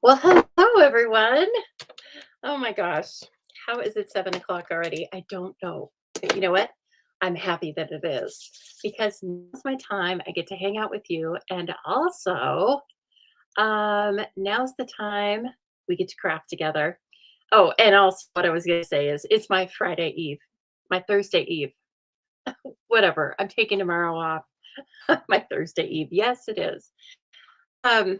Well, hello everyone. Oh my gosh. How is it 7 o'clock already? I don't know. But you know what? I'm happy that it is because now's my time. I get to hang out with you. And also, now's the time we get to craft together. Oh, and also what I was gonna say is it's my Friday Eve, my Thursday Eve. Whatever. I'm taking tomorrow off. My Thursday Eve. Yes, it is. Um,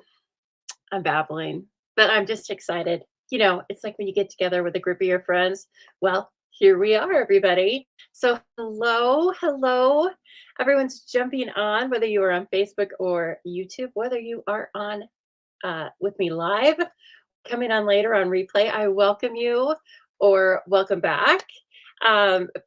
I'm babbling, but I'm just excited. It's like when you get together with a group of your friends. Well, here we are, everybody. So, hello, hello. Everyone's jumping on, whether you are on Facebook or YouTube, whether you are on with me live, coming on later on replay. I welcome you or welcome back.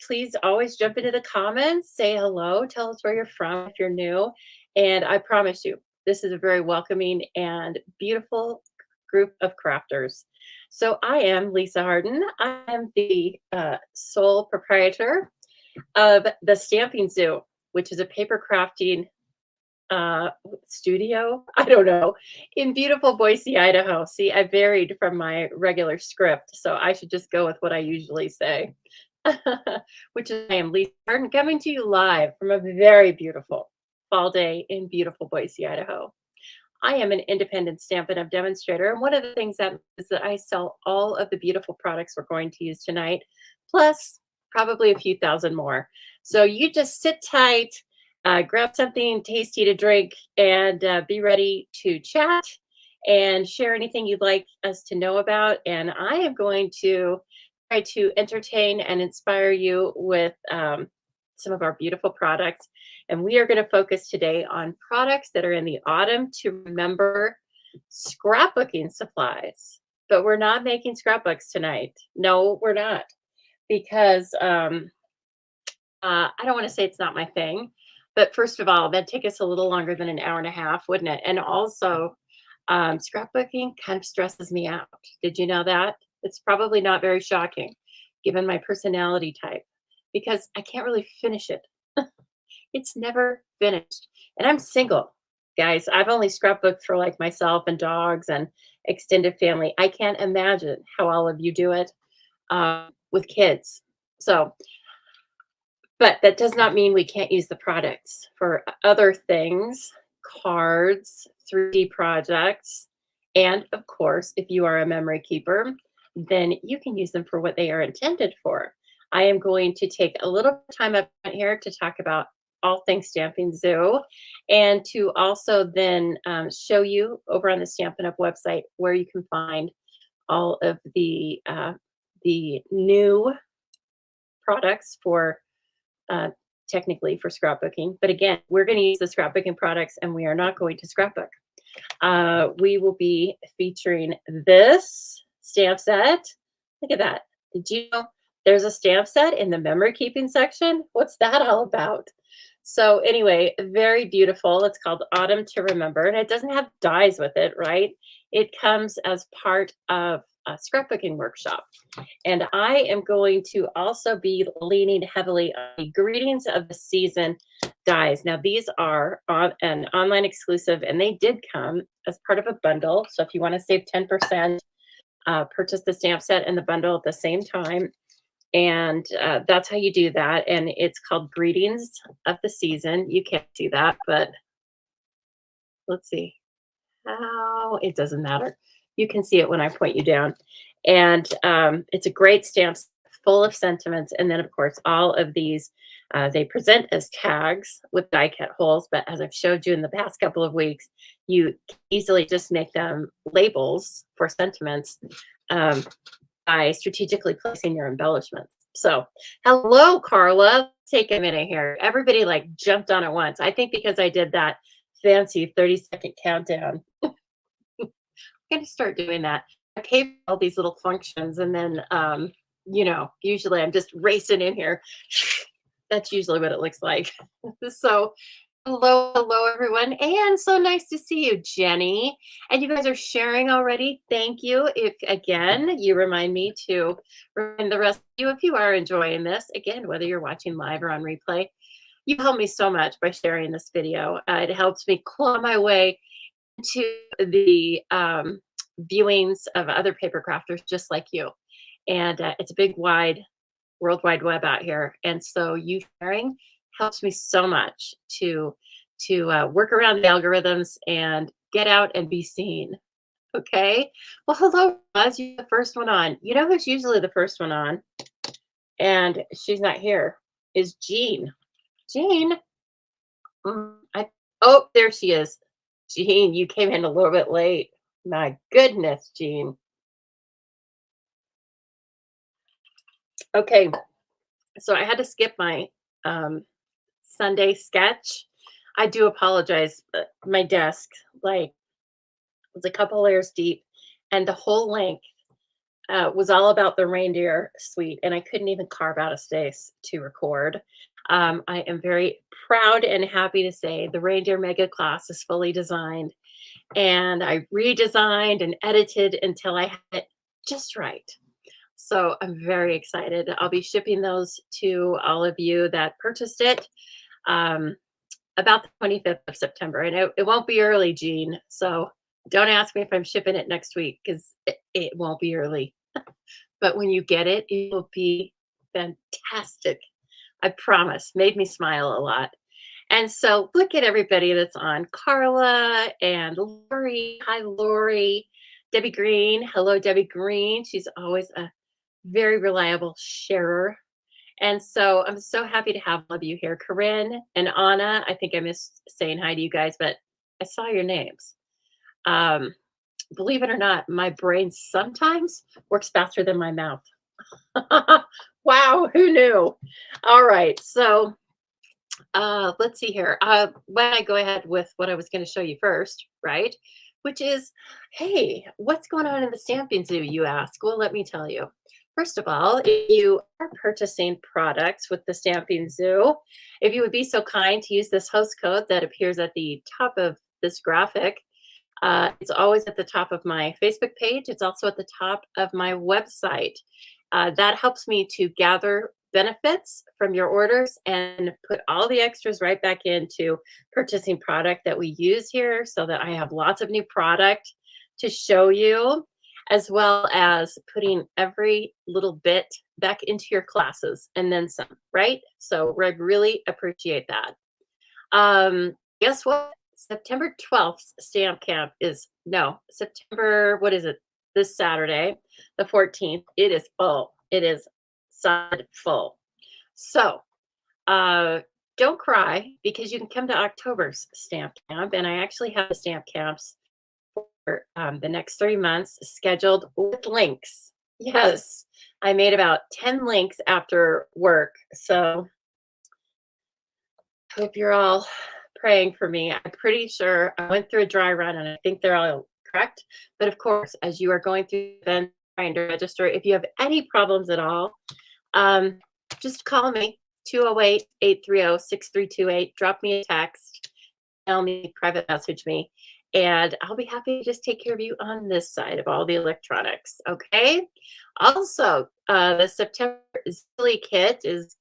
Please always jump into the comments, say hello, tell us where you're from if you're new. And I promise you, this is a very welcoming and beautiful group of crafters. So I am Lisa Harden. I am the sole proprietor of the Stamping Zoo, which is a paper crafting uh, studio, I don't know, in beautiful Boise, Idaho. See, I varied from my regular script, so I should just go with what I usually say, which is I am Lisa Harden coming to you live from a very beautiful fall day in beautiful Boise, Idaho. I am an independent Stampin' Up! Demonstrator, and one of the things that is that I sell all of the beautiful products we're going to use tonight, plus probably a few thousand more. So you just sit tight, grab something tasty to drink, and be ready to chat and share anything you'd like us to know about. And I am going to try to entertain and inspire you with some of our beautiful products. And we are going to focus today on products that are in the autumn to remember scrapbooking supplies. But we're not making scrapbooks tonight. No, we're not. Because I don't want to say it's not my thing. But first of all, that'd take us a little longer than an hour and a half, wouldn't it? And also, scrapbooking kind of stresses me out. Did you know that? It's probably not very shocking given my personality type because I can't really finish it. It's never finished. And I'm single, guys. I've only scrapbooked for like myself and dogs and extended family. I can't imagine how all of you do it with kids. So, but that does not mean we can't use the products for other things, cards, 3D projects, and of course, if you are a memory keeper, then you can use them for what they are intended for. I am going to take a little time up here to talk about all things Stamping Zoo and to also then show you over on the Stampin' Up! Website where you can find all of the new products for technically for scrapbooking. But again, we're going to use the scrapbooking products and we are not going to scrapbook. We will be featuring this stamp set. Look at that. Did you know there's a stamp set in the memory keeping section? What's that all about? So anyway, very beautiful. It's called Autumn to Remember, and it doesn't have dies with it, right? It comes as part of a scrapbooking workshop. And I am going to also be leaning heavily on the Greetings of the Season dies. Now, these are on an online exclusive, and they did come as part of a bundle. So if you want to save 10%, purchase the stamp set and the bundle at the same time. And that's how you do that. And it's called Greetings of the Season. You can't see that, but let's see how it doesn't matter. You can see it when I point you down. And it's a great stamp full of sentiments. And then, of course, all of these, they present as tags with die cut holes. But as I've showed you in the past couple of weeks, you can easily just make them labels for sentiments by strategically placing your embellishments. So, hello, Carla. Take a minute here. Everybody like jumped on at once. I think because I did that fancy 30-second countdown. I'm going to start doing that. I pay for all these little functions and then, usually I'm just racing in here. That's usually what it looks like. So hello, everyone. And so nice to see you, Jenny. And you guys are sharing already. Thank you. If, again, you remind me to remind the rest of you, if you are enjoying this, again, whether you're watching live or on replay, you help me so much by sharing this video. It helps me claw my way to the viewings of other paper crafters just like you. And it's a big, wide, world wide web out here. And so you sharing helps me so much to work around the algorithms and get out and be seen. Okay. Well, hello, Roz. You're the first one on. You know who's usually the first one on? And she's not here. Is Jean. Jean. Oh, there she is. Jean, you came in a little bit late. My goodness, Jean. Okay. So I had to skip my Sunday sketch. I do apologize. My desk, like, was a couple layers deep, and the whole length was all about the reindeer suite, and I couldn't even carve out a space to record. I am very proud and happy to say the reindeer mega class is fully designed, and I redesigned and edited until I had it just right. So I'm very excited. I'll be shipping those to all of you that purchased it um, about the 25th of September. And it won't be early, Jean. So don't ask me if I'm shipping it next week because it won't be early. But when you get it, it will be fantastic. I promise. Made me smile a lot. And so look at everybody that's on. Carla and Lori. Hi, Lori. Debbie Green. Hello, Debbie Green. She's always a very reliable sharer. And so I'm so happy to have all of you here. Corinne and Anna, I think I missed saying hi to you guys, but I saw your names. Believe it or not, my brain sometimes works faster than my mouth. Wow, who knew? All right, so let's see here. When I go ahead with what I was going to show you first, right? Which is, hey, what's going on in the Stamping Zoo, you ask? Well, let me tell you. First of all, if you are purchasing products with the Stamping Zoo, if you would be so kind to use this host code that appears at the top of this graphic, it's always at the top of my Facebook page. It's also at the top of my website. That helps me to gather benefits from your orders and put all the extras right back into purchasing product that we use here so that I have lots of new product to show you, as well as putting every little bit back into your classes and then some, right? So I really appreciate that. Guess what? September 12th stamp camp is, no, September, what is it? This Saturday, the 14th. It is full. It is solid full. So don't cry because you can come to October's stamp camp. And I actually have the stamp camps for the next 3 months scheduled with links. Yes, I made about 10 links after work. So hope you're all praying for me. I'm pretty sure I went through a dry run and I think they're all correct. But of course, as you are going through the event, trying to register, if you have any problems at all, just call me, 208-830-6328. Drop me a text, tell me, private message me, and I'll be happy to just take care of you on this side of all the electronics, okay? Also, the September Zoobilee kit is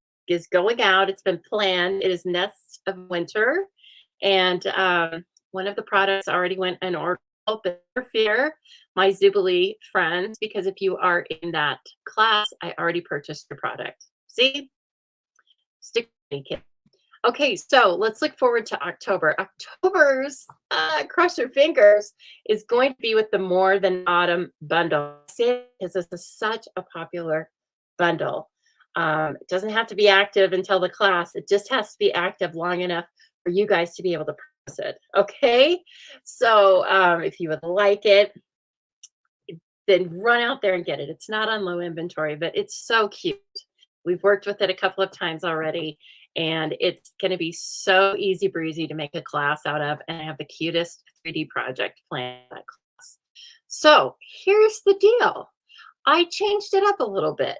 going out. It's been planned. It is Nests of Winter. And one of the products already went in order. But never fear, my Zoobilee friends, because if you are in that class, I already purchased your product. See? Stick with me, kid. Okay, so let's look forward to October. October's, cross your fingers, is going to be with the More Than Autumn bundle. Because this is such a popular bundle. It doesn't have to be active until the class. It just has to be active long enough for you guys to be able to purchase it. Okay, so if you would like it, then run out there and get it. It's not on low inventory, but it's so cute. We've worked with it a couple of times already, and it's going to be so easy breezy to make a class out of, and I have the cutest 3D project planned for that class. So here's the deal. I changed it up a little bit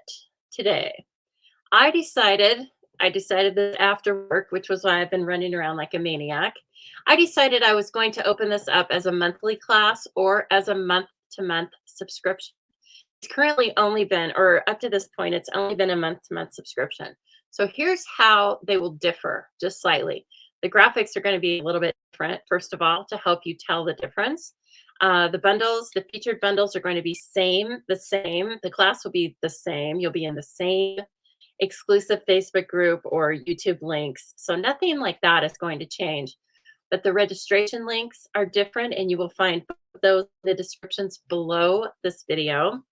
today. I decided that after work, which was why I've been running around like a maniac, I decided I was going to open this up as a monthly class or as a month-to-month subscription. It's currently only been, or up to this point, it's only been a month-to-month subscription. So here's how they will differ just slightly. The graphics are going to be a little bit different, first of all, to help you tell the difference. The bundles, the featured bundles are going to be the same. The class will be the same. You'll be in the same exclusive Facebook group or YouTube links. So nothing like that is going to change. But the registration links are different, and you will find those in the descriptions below this video.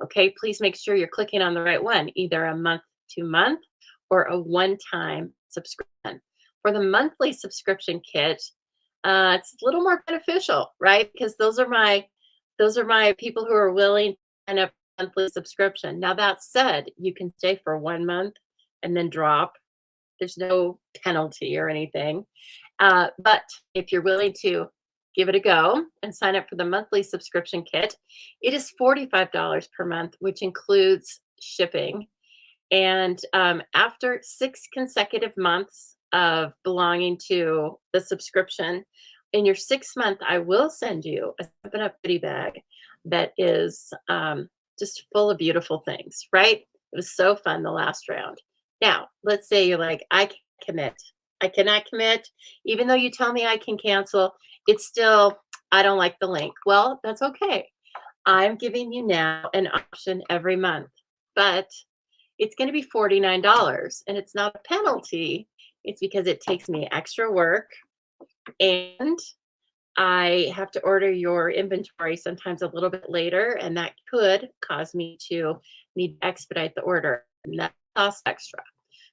Okay, please make sure you're clicking on the right one, either a month to month or a one-time subscription. For the monthly subscription kit, it's a little more beneficial, right? Because those are my people who are willing to sign up for a monthly subscription. Now that said, you can stay for 1 month and then drop. There's no penalty or anything. But if you're willing to give it a go and sign up for the monthly subscription kit, it is $45 per month, which includes shipping. And after 6 consecutive months of belonging to the subscription, in your 6th month, I will send you a 7-Up goodie bag that is just full of beautiful things, right? It was so fun the last round. Now, let's say you're like, I can't commit. I cannot commit. Even though you tell me I can cancel, it's still, I don't like the link. Well, that's okay. I'm giving you now an option every month, but it's going to be $49, and it's not a penalty. It's because it takes me extra work, and I have to order your inventory sometimes a little bit later, and that could cause me to need to expedite the order, and that costs extra.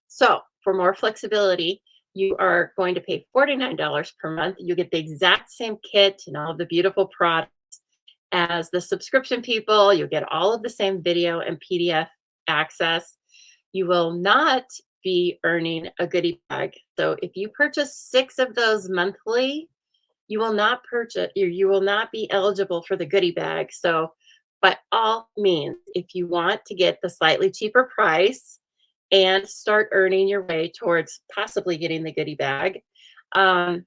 So for more flexibility, you are going to pay $49 per month. You get the exact same kit and all of the beautiful products as the subscription people. You'll get all of the same video and PDF access. You will not be earning a goodie bag. So if you purchase 6 of those monthly, you will not be eligible for the goodie bag. So by all means, if you want to get the slightly cheaper price and start earning your way towards possibly getting the goodie bag, sign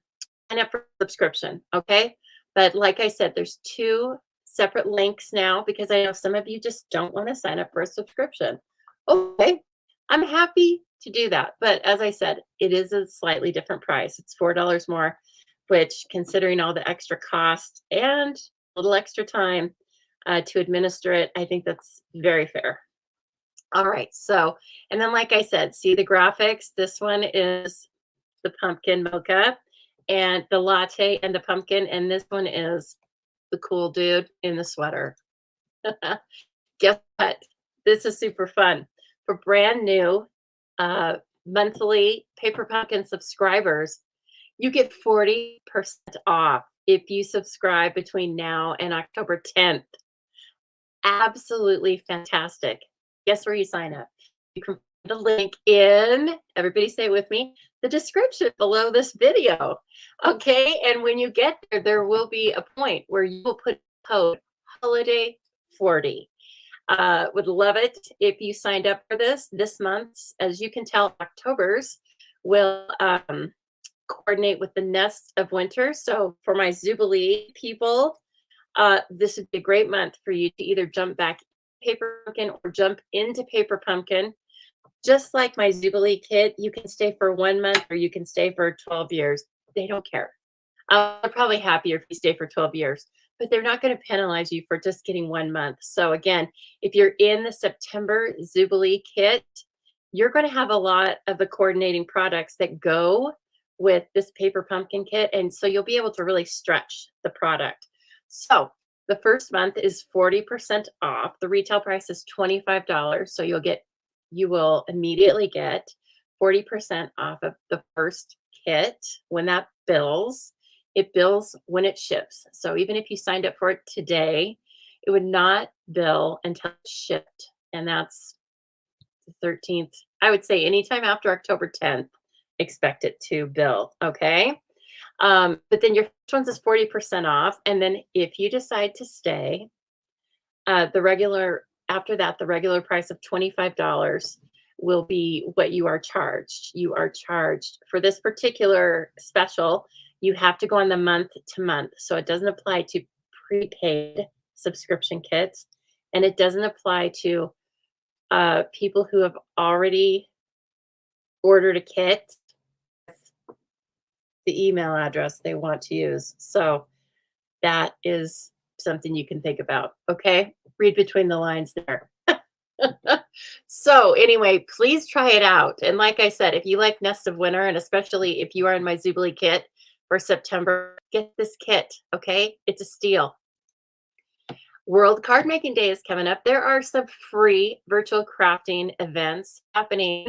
up for subscription, okay? But like I said, there's 2 separate links now because I know some of you just don't want to sign up for a subscription. Okay, I'm happy to do that. But as I said, it is a slightly different price. It's $4 more, which, considering all the extra cost and a little extra time to administer it, I think that's very fair. All right, so, and then like I said, see the graphics? This one is the pumpkin mocha and the latte and the pumpkin, and this one is the cool dude in the sweater. Guess what? This is super fun. For brand new monthly Paper Pumpkin subscribers, you get 40% off if you subscribe between now and October 10th. Absolutely fantastic. Guess where you sign up? You can find the link in, everybody say it with me, the description below this video. Okay, and when you get there, there will be a point where you will put code holiday40. Would love it if you signed up for this month's. As you can tell, October's will coordinate with the nest of winter. So for my Zoobilee people, this would be a great month for you to either jump back Paper Pumpkin or jump into Paper Pumpkin. Just like my Zoobilee kit, you can stay for 1 month or you can stay for 12 years. They don't care. I'm probably happier if you stay for 12 years, but they're not going to penalize you for just getting 1 month. So again, if you're in the September Zoobilee kit, you're going to have a lot of the coordinating products that go with this Paper Pumpkin kit. And so you'll be able to really stretch the product. So the first month is 40% off. The retail price is $25. So you will immediately get 40% off of the first kit when that bills. It bills when it ships. So even if you signed up for it today, it would not bill until it's shipped. And that's the 13th. I would say anytime after October 10th, expect it to bill. Okay. But then your first one's is 40% off. And then if you decide to stay, after that, the regular price of $25 will be what you are charged. You are charged for this particular special. You have to go on the month to month. So it doesn't apply to prepaid subscription kits. And it doesn't apply to people who have already ordered a kit with the email address they want to use. So that is something you can think about. Okay. Read between the lines there. So anyway, please try it out. And like I said, if you like Nest of Winter, and especially if you are in my Zoobilee kit for September, get this kit. Okay. It's a steal. World Card Making Day is coming up. There are some free virtual crafting events happening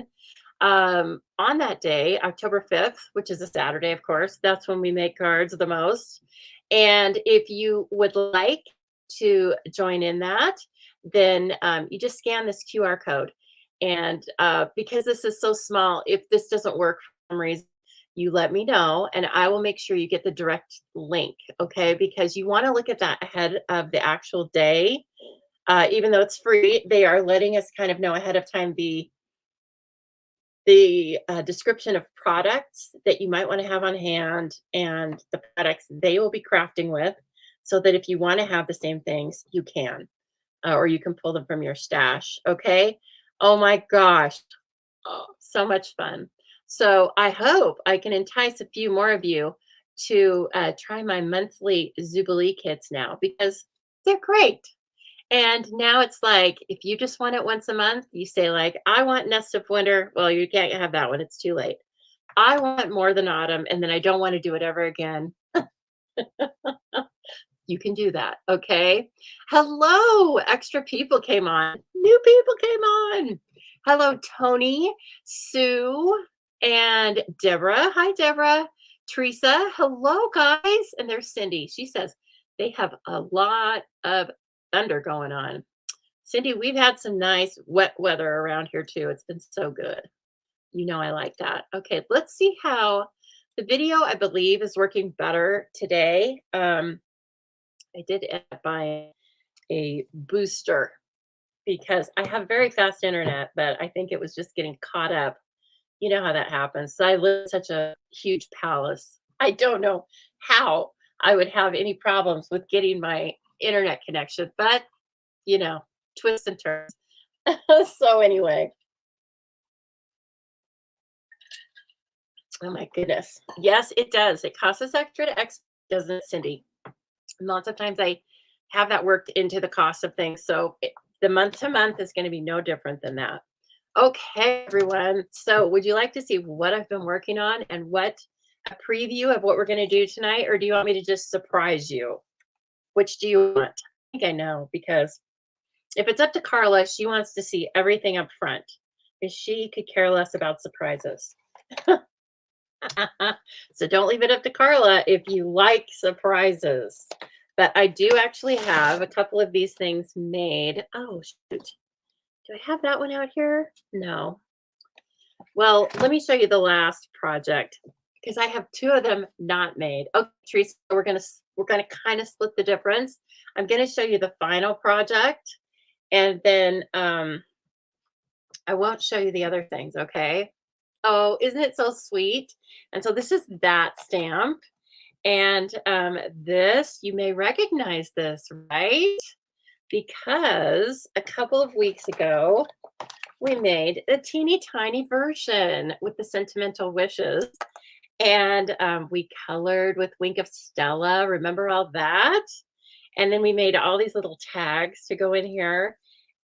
on that day, October 5th, which is a Saturday, of course. That's when we make cards the most. And if you would like to join in that, then you just scan this QR code. And because this is so small, if this doesn't work for some reason, you let me know and I will make sure you get the direct link. Okay. Because you want to look at that ahead of the actual day. Even though it's free, they are letting us kind of know ahead of time the description of products that you might want to have on hand and the products they will be crafting with, so that if you want to have the same things, you can, or you can pull them from your stash. Okay. Oh my gosh. Oh, so much fun. So I hope I can entice a few more of you to try my monthly Zoobilee kits now, because they're great. And now it's like, if you just want it once a month, you say like, I want Nest of Winter. Well, you can't have that one. It's too late. I want More Than Autumn, and then I don't want to do it ever again. You can do that. Okay. Hello. Extra people came on. New people came on. Hello, Tony, Sue, and Deborah. Hi, Deborah. Teresa. Hello, guys. And there's Cindy. She says they have a lot of thunder going on. Cindy, we've had some nice wet weather around here too. It's been so good. You know I like that. Okay, let's see how the video, I believe, is working better today. I did end up buying a booster because I have very fast internet, but I think it was just getting caught up. You know how that happens. So I live in such a huge palace. I don't know how I would have any problems with getting my internet connection, but you know, twists and turns. So anyway, oh my goodness. Yes, it does. It costs us extra to export, doesn't it, Cindy? And lots of times I have that worked into the cost of things. So the month to month is going to be no different than that. Okay, everyone. So would you like to see what I've been working on and what a preview of what we're going to do tonight? Or do you want me to just surprise you? Which do you want? I think I know, because if it's up to Carla, she wants to see everything up front, because she could care less about surprises. So don't leave it up to Carla if you like surprises. But I do actually have a couple of these things made. Oh, shoot. Do I have that one out here? No. Well, let me show you the last project, because I have two of them not made. Okay, Teresa, we're gonna kind of split the difference. I'm gonna show you the final project, and then I won't show you the other things. Okay. Oh, isn't it so sweet? And so this is that stamp, and this, you may recognize this, right? Because a couple of weeks ago, we made a teeny tiny version with the Sentimental Wishes. And we colored with Wink of Stella. Remember all that? And then we made all these little tags to go in here,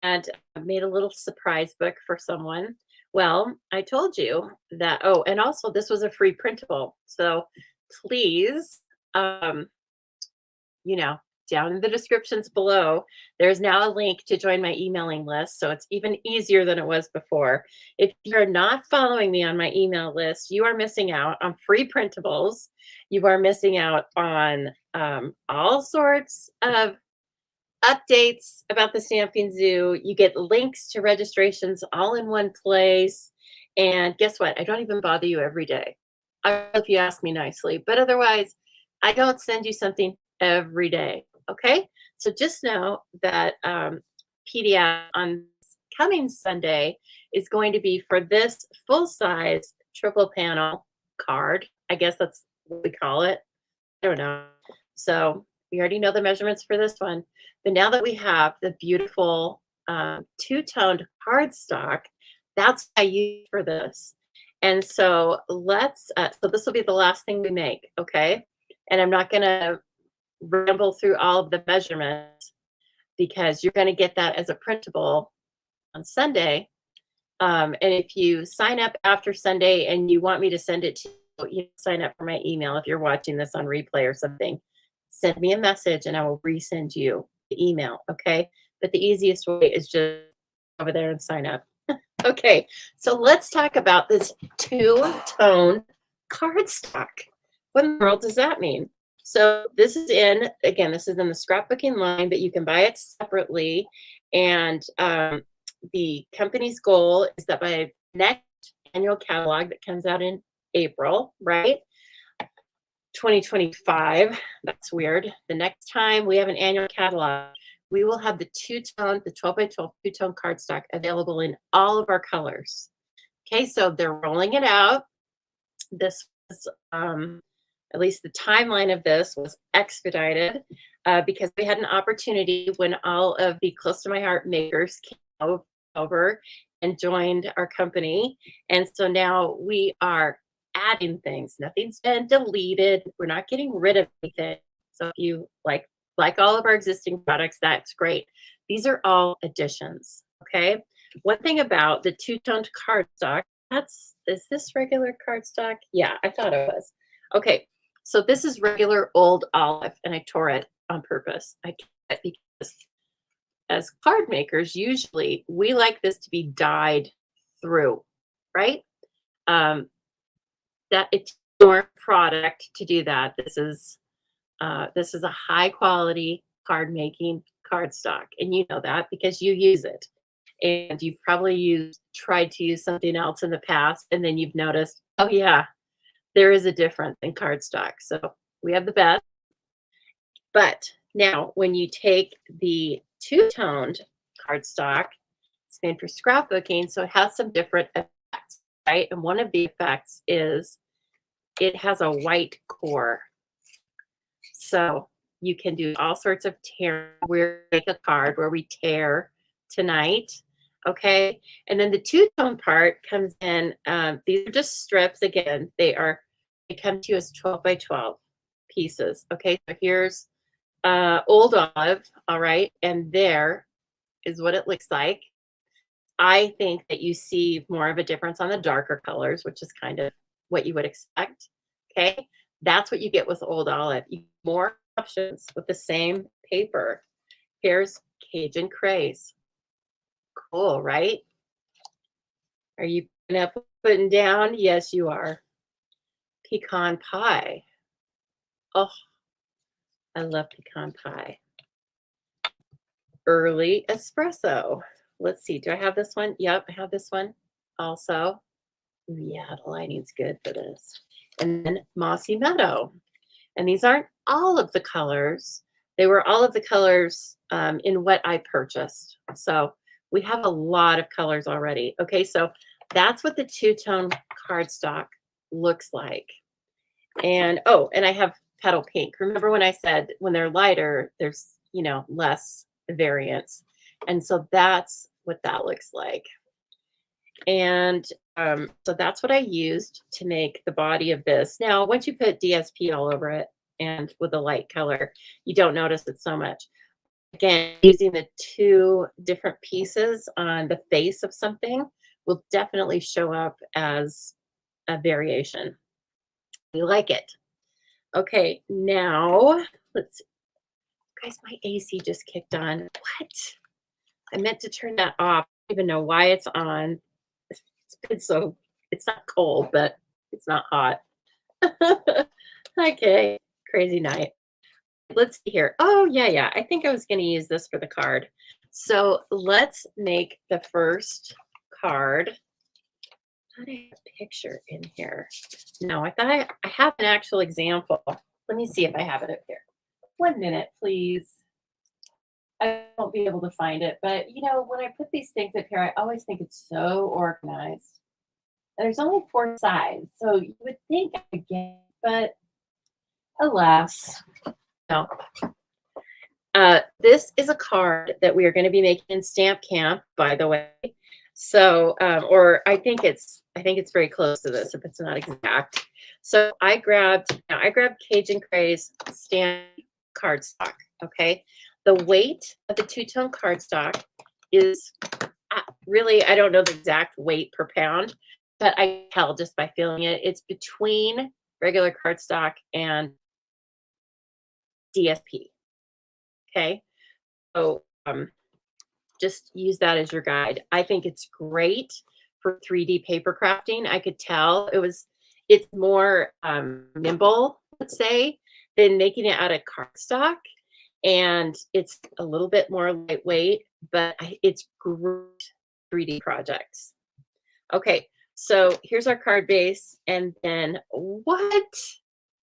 and made a little surprise book for someone. Well, I told you that. Oh, and also this was a free printable. So please, you know, down in the descriptions below, there's now a link to join my emailing list. So it's even easier than it was before. If you're not following me on my email list, you are missing out on free printables. You are missing out on all sorts of updates about the Stamping Zoo. You get links to registrations all in one place. And guess what? I don't even bother you every day. I don't know if you ask me nicely, but otherwise, I don't send you something every day. Okay, so just know that PDF on coming Sunday is going to be for this full-size triple panel card. I guess that's what we call it. I don't know. So we already know the measurements for this one. But now that we have the beautiful two-toned cardstock, that's what I use for this. And so let's, so this will be the last thing we make, okay? And I'm not going to ramble through all of the measurements because you're going to get that as a printable on Sunday. And if you sign up after Sunday and you want me to send it to you, you sign up for my email. If you're watching this on replay or something, send me a message and I will resend you the email. Okay. But the easiest way is just over there and sign up. Okay. So let's talk about this two-tone cardstock. What in the world does that mean? So this is in, again, this is in the scrapbooking line, but you can buy it separately. And the company's goal is that by next annual catalog that comes out in April, right? 2025, that's weird. The next time we have an annual catalog, we will have the two-tone, the 12 by 12 two-tone cardstock available in all of our colors. Okay, so they're rolling it out. This was, at least the timeline of this was expedited because we had an opportunity when all of the Close to My Heart makers came over and joined our company. And so now we are adding things. Nothing's been deleted. We're not getting rid of anything. So if you like all of our existing products, that's great. These are all additions. Okay. One thing about the two-toned cardstock, is this regular cardstock? Yeah, I thought it was. Okay. So this is regular old olive, and I tore it on purpose. I tore it because as card makers, usually we like this to be dyed through, right? That it's your product to do that. This is a high quality card making cardstock, and you know that because you use it, and you've probably tried to use something else in the past, and then you've noticed, oh yeah, there is a difference in cardstock. So we have the best. But now when you take the two-toned cardstock, it's made for scrapbooking, so it has some different effects, right? And one of the effects is it has a white core. So you can do all sorts of tear. We make a card where we tear tonight. Okay. And then the two-tone part comes in. These are just strips. Again, they come to you as 12 by 12 pieces. Okay. So here's old olive. All right. And there is what it looks like. I think that you see more of a difference on the darker colors, which is kind of what you would expect. Okay. That's what you get with old olive. You get more options with the same paper. Here's Cajun Craze. Cool, right? Are you putting down? Yes, you are. Pecan pie. Oh, I love pecan pie. Early espresso. Let's see. Do I have this one? Yep, I have this one also. Yeah, the lighting's good for this. And then Mossy Meadow. And these aren't all of the colors. They were all of the colors in what I purchased. So we have a lot of colors already. Okay, so that's what the two-tone cardstock looks like. And oh, and I have petal pink. Remember when I said when they're lighter, there's, less variance. And so that's what that looks like. And so that's what I used to make the body of this. Now, once you put DSP all over it and with a light color, you don't notice it so much. Again, using the two different pieces on the face of something will definitely show up as a variation. We like it. Okay, now let's see. Guys, my AC just kicked on. What? I meant to turn that off. I don't even know why it's on. It's not cold, but it's not hot. Okay, crazy night. Let's see here. Oh, yeah. I think I was going to use this for the card. So let's make the first card. I thought I had a picture in here. No, I thought I have an actual example. Let me see if I have it up here. 1 minute, please. I won't be able to find it, but when I put these things up here, I always think it's so organized. And there's only 4 sides, so you would think I would get, but alas, no. This is a card that we are going to be making in Stamp Camp, by the way. So, or I think it's very close to this, if it's not exact. So I grabbed Cajun Craze stamp cardstock, okay? The weight of the two-tone cardstock is really, I don't know the exact weight per pound, but I can tell just by feeling it. It's between regular cardstock and DSP, okay? So just use that as your guide. I think it's great for 3D paper crafting. I could tell it's more nimble, let's say, than making it out of cardstock. And it's a little bit more lightweight, but it's great 3D projects. Okay, so here's our card base. And then what?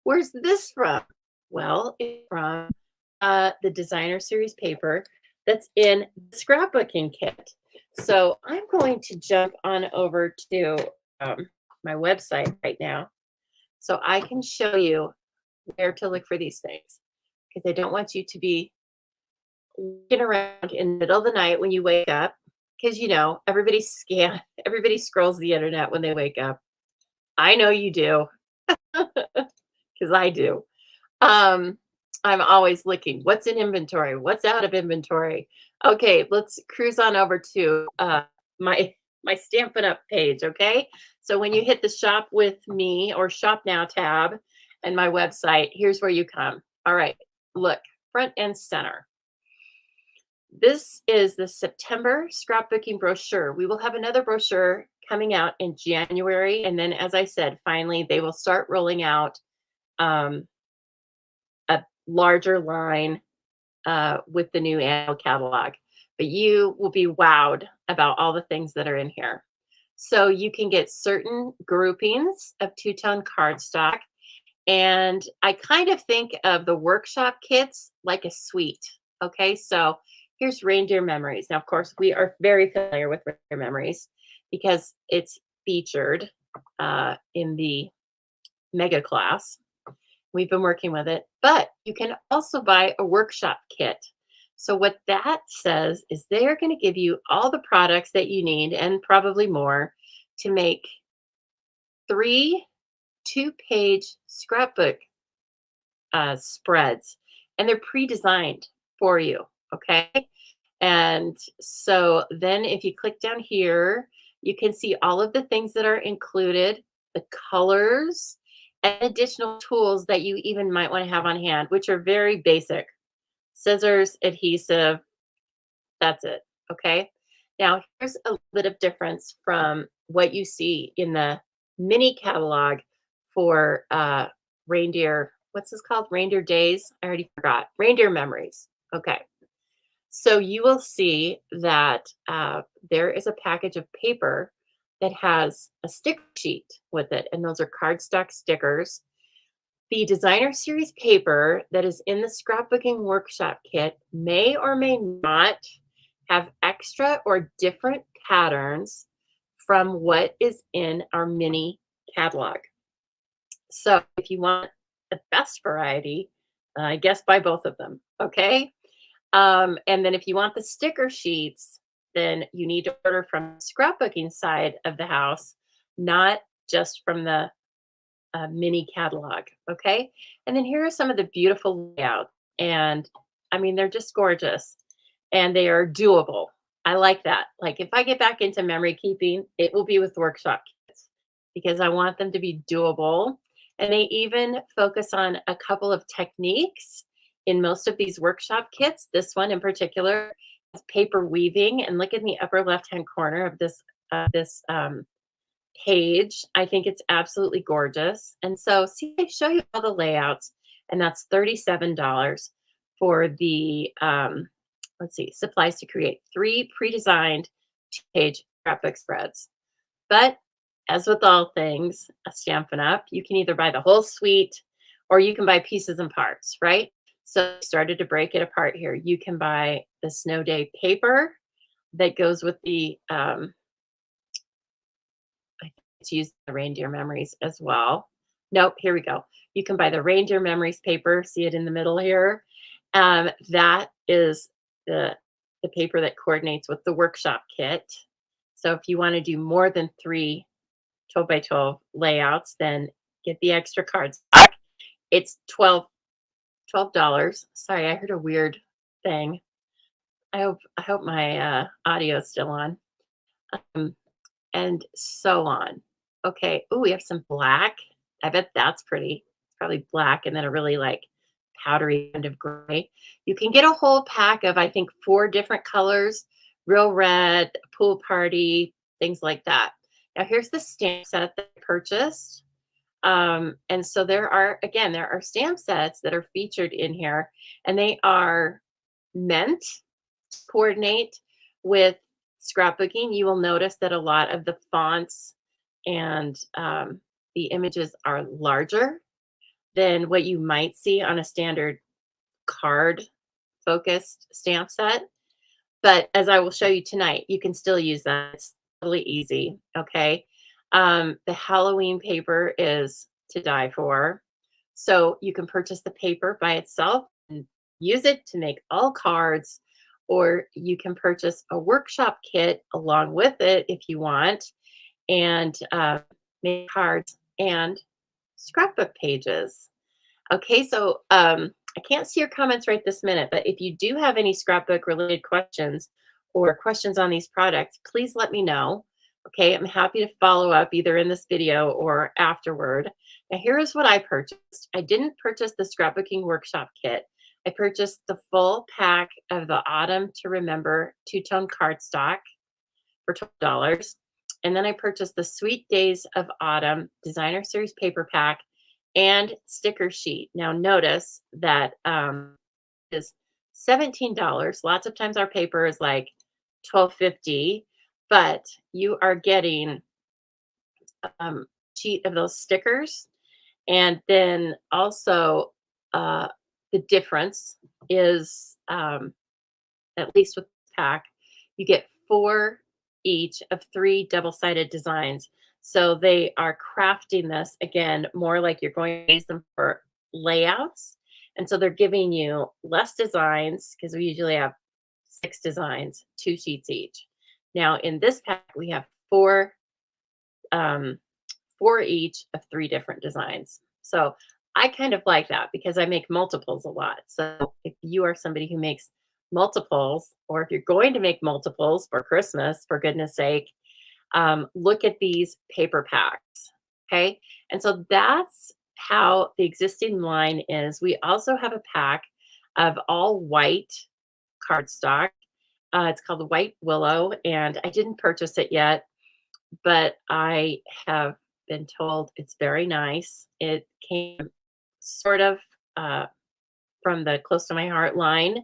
Where's this from? Well, it's from the designer series paper that's in the scrapbooking kit. So I'm going to jump on over to my website right now so I can show you where to look for these things, because I don't want you to be looking around in the middle of the night when you wake up, because everybody scrolls the internet when they wake up. I know you do, because I do. I'm always looking. What's in inventory? What's out of inventory? Okay, let's cruise on over to my Stampin' Up page, okay? So when you hit the Shop with Me or Shop Now tab and my website, here's where you come. All right, look, front and center. This is the September scrapbooking brochure. We will have another brochure coming out in January. And then, as I said, finally, they will start rolling out a larger line with the new annual catalog. But you will be wowed about all the things that are in here. So you can get certain groupings of two-tone cardstock. And I kind of think of the workshop kits like a suite. Okay, so here's Reindeer Memories. Now, of course, we are very familiar with Reindeer Memories because it's featured in the Mega class. We've been working with it, but you can also buy a workshop kit. So what that says is they're going to give you all the products that you need and probably more to make 3 2-page scrapbook spreads, and they're pre-designed for you, okay? And so then if you click down here, you can see all of the things that are included, the colors, and additional tools that you even might want to have on hand, which are very basic. Scissors, adhesive, that's it, okay? Now, here's a bit of difference from what you see in the mini catalog for Reindeer, what's this called? Reindeer Days? I already forgot. Reindeer Memories, okay. So you will see that there is a package of paper that has a sticker sheet with it, and those are cardstock stickers. The designer series paper that is in the scrapbooking workshop kit may or may not have extra or different patterns from what is in our mini catalog. So if you want the best variety, I guess buy both of them, okay? And then if you want the sticker sheets, then you need to order from the scrapbooking side of the house, not just from the mini catalog, okay? And then here are some of the beautiful layouts. And I mean, they're just gorgeous and they are doable. I like that. Like if I get back into memory keeping, it will be with workshop kits because I want them to be doable. And they even focus on a couple of techniques in most of these workshop kits. This one in particular is paper weaving. And look in the upper left-hand corner of this page. I think it's absolutely gorgeous. And so see, I show you all the layouts, and that's $37 for the, let's see, supplies to create 3 pre-designed 2-page scrapbook spreads. But as with all things, Stampin' Up, you can either buy the whole suite or you can buy pieces and parts, right? So I started to break it apart here. You can buy the Snow Day paper that goes with the, I think it's used in the Reindeer Memories as well. Nope, here we go. You can buy the Reindeer Memories paper. See it in the middle here? That is the paper that coordinates with the workshop kit. So if you want to do more than 3 12 by 12 layouts, then get the extra cardstock. It's $12. Sorry, I heard a weird thing. I hope my audio is still on. Um, and so on. Okay. Oh, we have some black. I bet that's pretty. It's probably black and then a really like powdery kind of gray. You can get a whole pack of, I think, 4 different colors, real red, pool party, things like that. Now here's the stamp set that I purchased. And so there are stamp sets that are featured in here, and they are meant to coordinate with scrapbooking. You will notice that a lot of the fonts and the images are larger than what you might see on a standard card focused stamp set. But as I will show you tonight, you can still use that. It's totally easy. Okay. The Halloween paper is to die for. So you can purchase the paper by itself and use it to make all cards, or you can purchase a workshop kit along with it if you want, and make cards and scrapbook pages. Okay, so I can't see your comments right this minute, but if you do have any scrapbook related questions or questions on these products, please let me know. Okay, I'm happy to follow up either in this video or afterward. Now, here is what I purchased. I didn't purchase the scrapbooking workshop kit. I purchased the full pack of the Autumn to Remember two-tone cardstock for $12. And then I purchased the Sweet Days of Autumn Designer Series paper pack and sticker sheet. Now notice that is $17. Lots of times our paper is like $12.50, but you are getting sheet of those stickers. And then also the difference is at least with the pack, you get 4 each of 3 double-sided designs. So they are crafting this again more like you're going to use them for layouts. And so they're giving you less designs because we usually have 6 designs, 2 sheets each. Now in this pack, we have 4 each of 3 different designs. So I kind of like that because I make multiples a lot. So if you are somebody who makes multiples, or if you're going to make multiples for Christmas, for goodness sake, look at these paper packs. Okay. And so that's how the existing line is. We also have a pack of all white cardstock. It's called the White Willow, and I didn't purchase it yet, but I have been told it's very nice. It came sort of from the Close to My Heart line,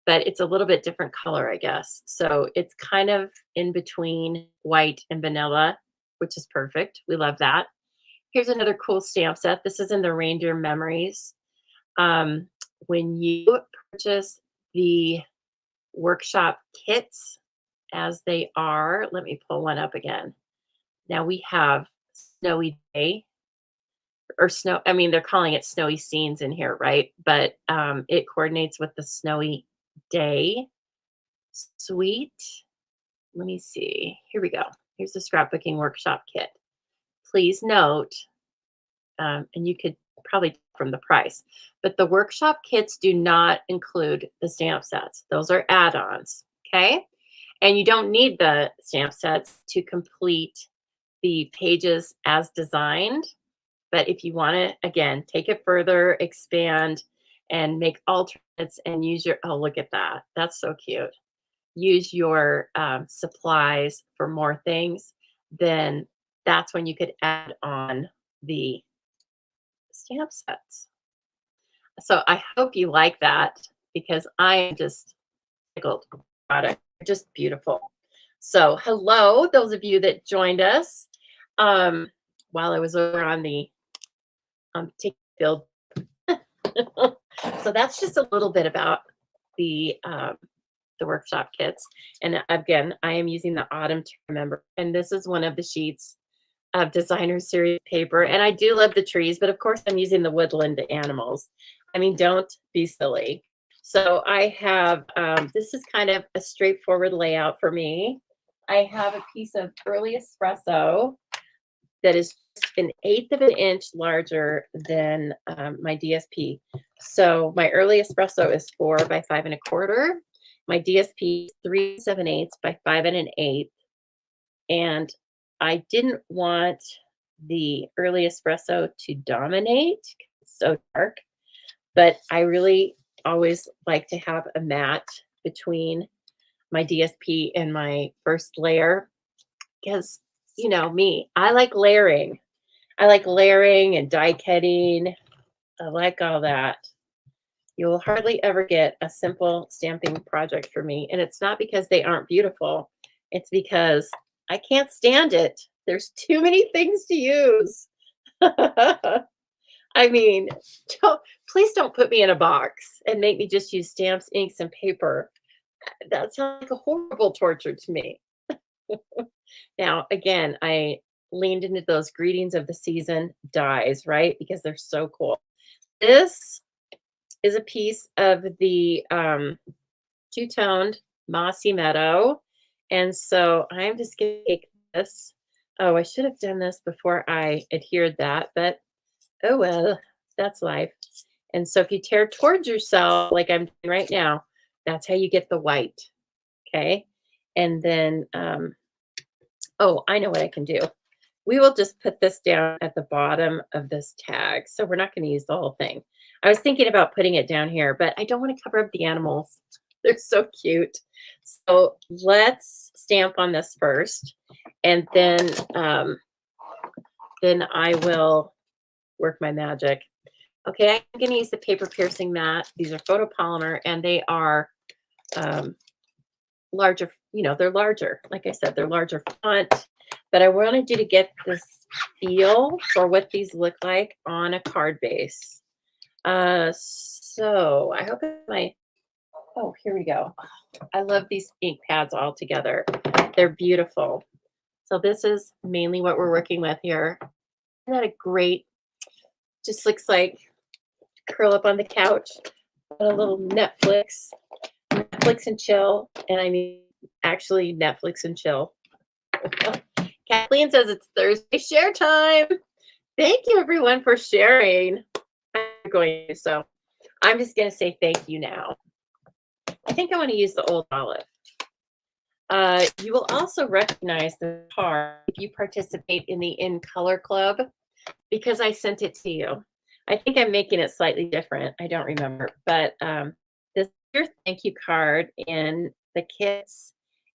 but it's a little bit different color, I guess. So it's kind of in between white and vanilla, which is perfect. We love that. Here's another cool stamp set. This is in the Reindeer Memories. When you purchase the workshop kits as they are, let me pull one up again. Now we have Snowy Day, or snow, I mean, they're calling it Snowy Scenes in here, right? But it coordinates with the Snowy Day. Sweet. Let me see. Here we go. Here's the scrapbooking workshop kit. Please note, and you could probably from the price, but the workshop kits do not include the stamp sets. Those are add-ons, okay? And you don't need the stamp sets to complete the pages as designed. But if you want to, again, take it further, expand, and make alternates and use your, oh, look at that. That's so cute. Use your supplies for more things, then that's when you could add on the stamp sets. So I hope you like that because I am just tickled. Product, just beautiful. So hello, those of you that joined us while I was over on the ticket build. So that's just a little bit about the workshop kits. And again, I am using the Autumn to Remember, and this is one of the sheets of Designer Series paper. And I do love the trees, but of course I'm using the woodland animals. I mean, don't be silly. So I have, this is kind of a straightforward layout for me. I have a piece of early espresso. that is just an eighth of an inch larger than my DSP. So my early espresso is 4 by 5 1/4. My DSP is 3 7/8 by 5 1/8. And I didn't want the early espresso to dominate. It's so dark, but I really always like to have a matte between my DSP and my first layer because you know me, I like layering. I like layering and die cutting. I like all that. You will hardly ever get a simple stamping project for me. And it's not because they aren't beautiful. It's because I can't stand it. There's too many things to use. I mean, please don't put me in a box and make me just use stamps, inks, and paper. That sounds like a horrible torture to me. Now, again, I leaned into those greetings of the season dies, right? Because they're so cool. This is a piece of the two-toned mossy meadow. And so I'm just going to take this. Oh, I should have done this before I adhered that, but oh well, that's life. And so if you tear towards yourself, like I'm doing right now, that's how you get the white. Okay. And then, oh, I know what I can do. We will just put this down at the bottom of this tag. So we're not going to use the whole thing. I was thinking about putting it down here, but I don't want to cover up the animals. They're so cute. So let's stamp on this first. And then I will work my magic. Okay, I'm going to use the paper piercing mat. These are photopolymer, and they are larger. You know, they're larger. Like I said, they're larger font. But I wanted you to get this feel for what these look like on a card base. So I hope oh, here we go. I love these ink pads all together. They're beautiful. So this is mainly what we're working with here. Isn't that a great, just looks like curl up on the couch, a little Netflix and chill. And I mean, actually Netflix and chill. Kathleen says it's Thursday share time. Thank you everyone for sharing. I'm going to, so I'm just going to say thank you now. I think I want to use the old olive. You will also recognize the card if you participate in the In Color Club because I sent it to you. I think I'm making it slightly different. I don't remember, but this is your thank you card in the kits.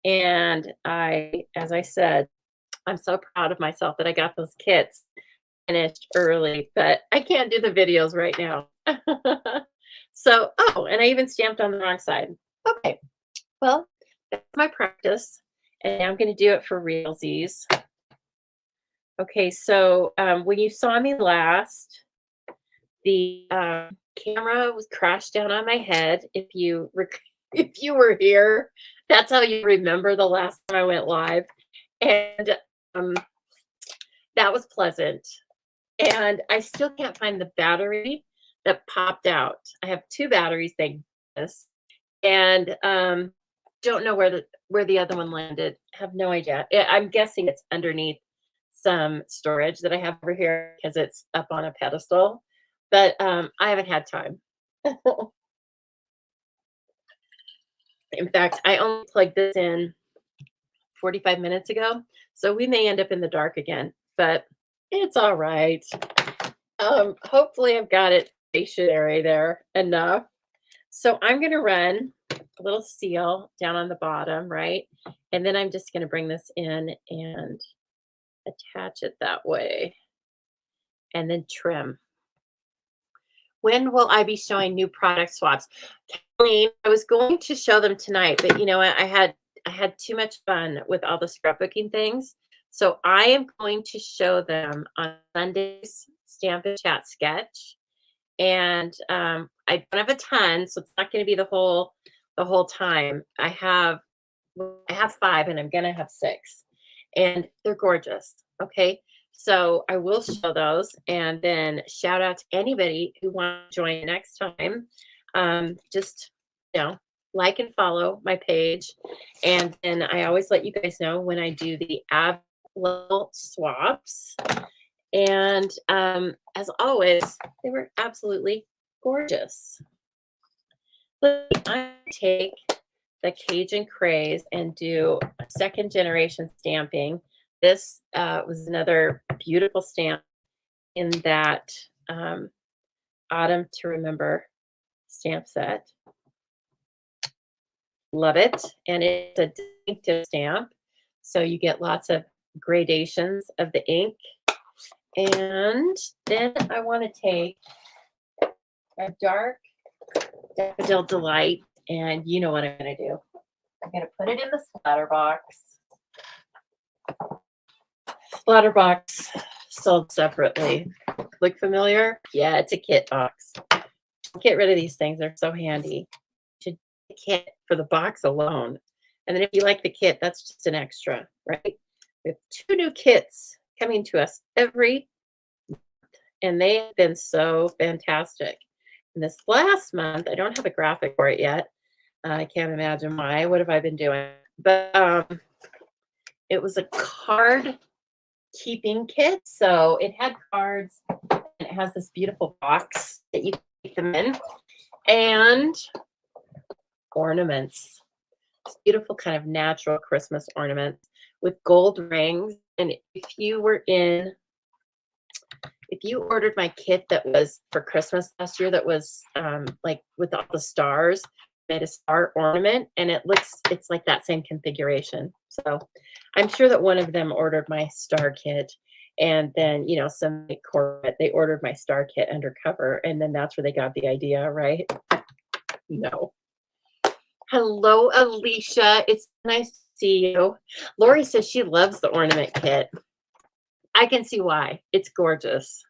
And as I said, I'm so proud of myself that I got those kits finished early, but I can't do the videos right now. So, oh, and I even stamped on the wrong side. Okay, well, that's my practice, and I'm going to do it for realsies. Okay, so when you saw me last, the camera was crashed down on my head. If you were here, that's how you remember the last time I went live, and that was pleasant. And I still can't find the battery that popped out. I have 2 batteries, thank goodness, and don't know where the other one landed. Have no idea. I'm guessing it's underneath some storage that I have over here because it's up on a pedestal, but I haven't had time. In fact, I only plugged this in 45 minutes ago, so we may end up in the dark again, but it's all right. Hopefully I've got it stationary there enough. So I'm going to run a little seal down on the bottom, right? And then I'm just going to bring this in and attach it that way and then trim. When will I be showing new product swaps? Kathleen, I was going to show them tonight, but you know what? I had too much fun with all the scrapbooking things. So I am going to show them on Sunday's Stamp and Chat sketch. And I don't have a ton, so it's not going to be the whole time. I have 5 and I'm going to have 6. And they're gorgeous. Okay. So I will show those and then shout out to anybody who wants to join next time. Just, you know, like and follow my page. And then I always let you guys know when I do the little swaps. And as always, they were absolutely gorgeous. I take the Cajun Craze and do a second generation stamping. This was another beautiful stamp in that Autumn to Remember stamp set. Love it. And it's a distinctive stamp. So you get lots of gradations of the ink. And then I want to take a dark Daffodil Delight, and you know what I'm going to do. I'm going to put it in the splatter box. Splatter box sold separately. Look familiar? Yeah, it's a kit box. Get rid of these things. They're so handy. You should get a kit for the box alone. And then if you like the kit, that's just an extra, right? We have 2 new kits coming to us every month, and they have been so fantastic. And this last month, I don't have a graphic for it yet. I can't imagine why. What have I been doing? But it was a card keeping kit. So it had cards, and it has this beautiful box that you can keep them in, and ornaments. It's beautiful kind of natural Christmas ornaments with gold rings. And if you ordered my kit that was for Christmas last year, that was like with all the stars, made a star ornament, and it's like that same configuration. So I'm sure that one of them ordered my star kit, and then, you know, some corporate, they ordered my star kit undercover, and then that's where they got the idea, right? No. Hello, Alicia. It's nice to see you. Lori says she loves the ornament kit. I can see why. It's gorgeous.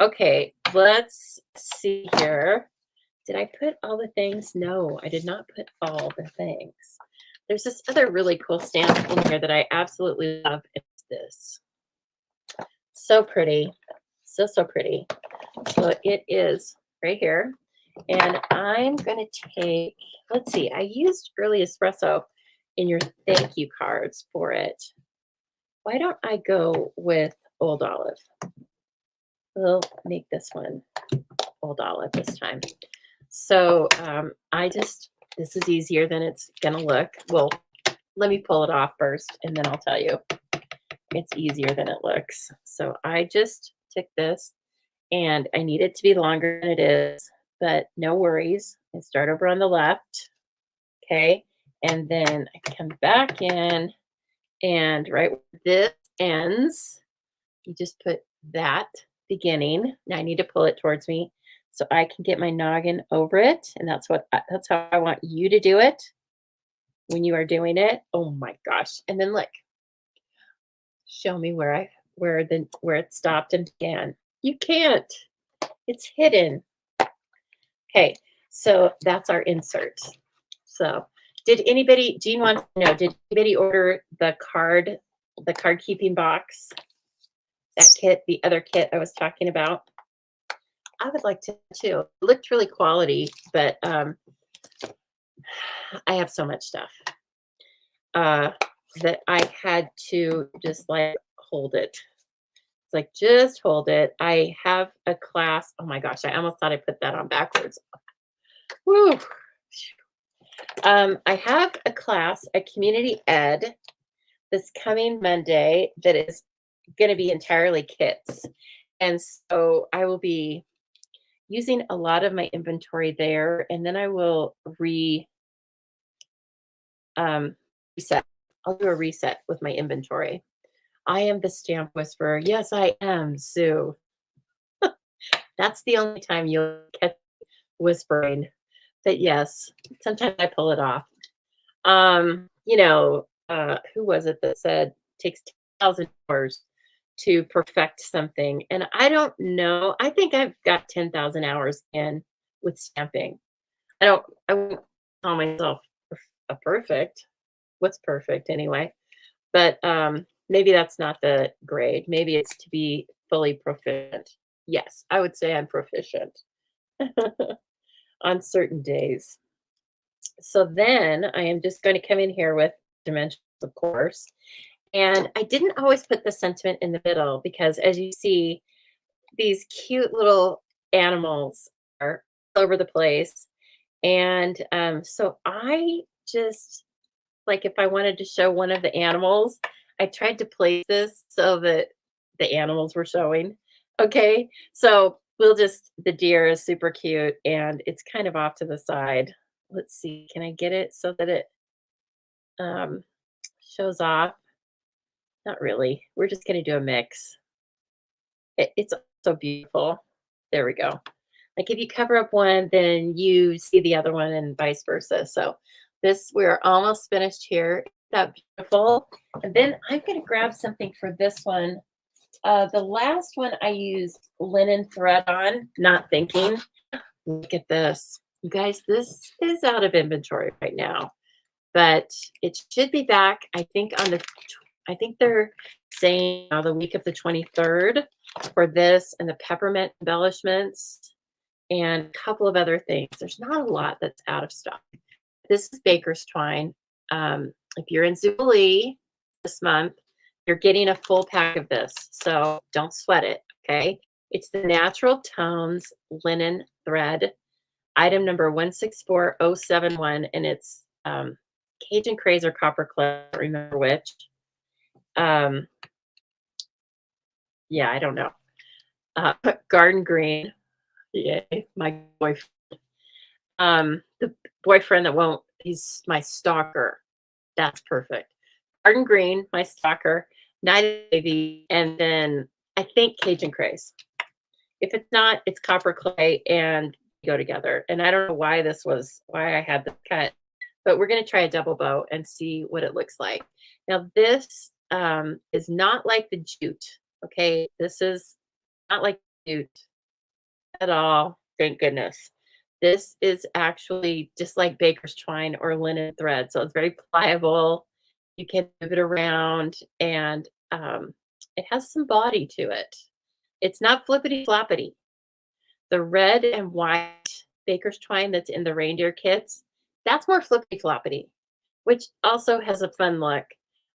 Okay, let's see here. Did I put all the things? No, I did not put all the things. There's this other really cool stamp in here that I absolutely love. It's this. So pretty. So, so pretty. So it is right here. And I'm going to take, let's see, I used Early Espresso in your thank you cards for it. Why don't I go with Old Olive? We'll make this one Old Olive this time. So this is easier than it's going to look. Well, let me pull it off first, and then I'll tell you. It's easier than it looks. So I just took this, and I need it to be longer than it is, but no worries. I start over on the left, okay? And then I come back in, and right where this ends, you just put that beginning. Now I need to pull it towards me so I can get my noggin over it, and that's how I want you to do it when you are doing it. Oh my gosh. And then look. Show me where it stopped and began. You can't. It's hidden. Okay, so that's our insert. So did anybody, Jean wants to know, did anybody order the card keeping box? That kit, the other kit I was talking about? I would like to too. It looked really quality, but I have so much stuff that I had to just like hold it. It's like, just hold it. I have a class. Oh my gosh, I almost thought I put that on backwards. Woo. I have a class, a community ed, this coming Monday that is going to be entirely kits. And so I will be using a lot of my inventory there, and then I will reset. I'll do a reset with my inventory. I am the stamp whisperer. Yes, I am, Sue. That's the only time you'll catch whispering. But yes, sometimes I pull it off. Who was it that said it takes 10,000 hours to perfect something? And I don't know. I think I've got 10,000 hours in with stamping. I won't call myself a perfect. What's perfect anyway? But maybe that's not the grade. Maybe it's to be fully proficient. Yes, I would say I'm proficient on certain days. So then I am just going to come in here with dimensions, of course. And I didn't always put the sentiment in the middle because, as you see, these cute little animals are all over the place. And so I just, like, if I wanted to show one of the animals, I tried to place this so that the animals were showing. Okay. So the deer is super cute and it's kind of off to the side. Let's see. Can I get it so that it um, shows off? Not really. We're just going to do a mix. It's so beautiful. There we go. Like if you cover up one, then you see the other one and vice versa. So we're almost finished here. That beautiful. And then I'm going to grab something for this one. The last one I used linen thread on, not thinking. Look at this. You guys, this is out of inventory right now, but it should be back, I think, I think they're saying the week of the 23rd for this and the peppermint embellishments and a couple of other things. There's not a lot that's out of stock. This is baker's twine. If you're in Zoobilee this month, you're getting a full pack of this. So don't sweat it, okay? It's the Natural Tones linen thread, item number 164071, and it's Cajun Craze or Copper Clay, I don't remember which. Yeah, I don't know. Garden Green. Yay, my boyfriend. The boyfriend that won't, he's my stalker. That's perfect. Garden Green, my stalker, Night Navy, and then I think Cajun Craze. If it's not, it's Copper Clay and go together. And I don't know why I had the cut, but we're going to try a double bow and see what it looks like. Now, this is not like the jute. Okay, this is not like jute at all. Thank goodness. This is actually just like baker's twine or linen thread. So it's very pliable. You can move it around and it has some body to it. It's not flippity floppity. The red and white baker's twine that's in the reindeer kits, that's more flippity floppity, which also has a fun look.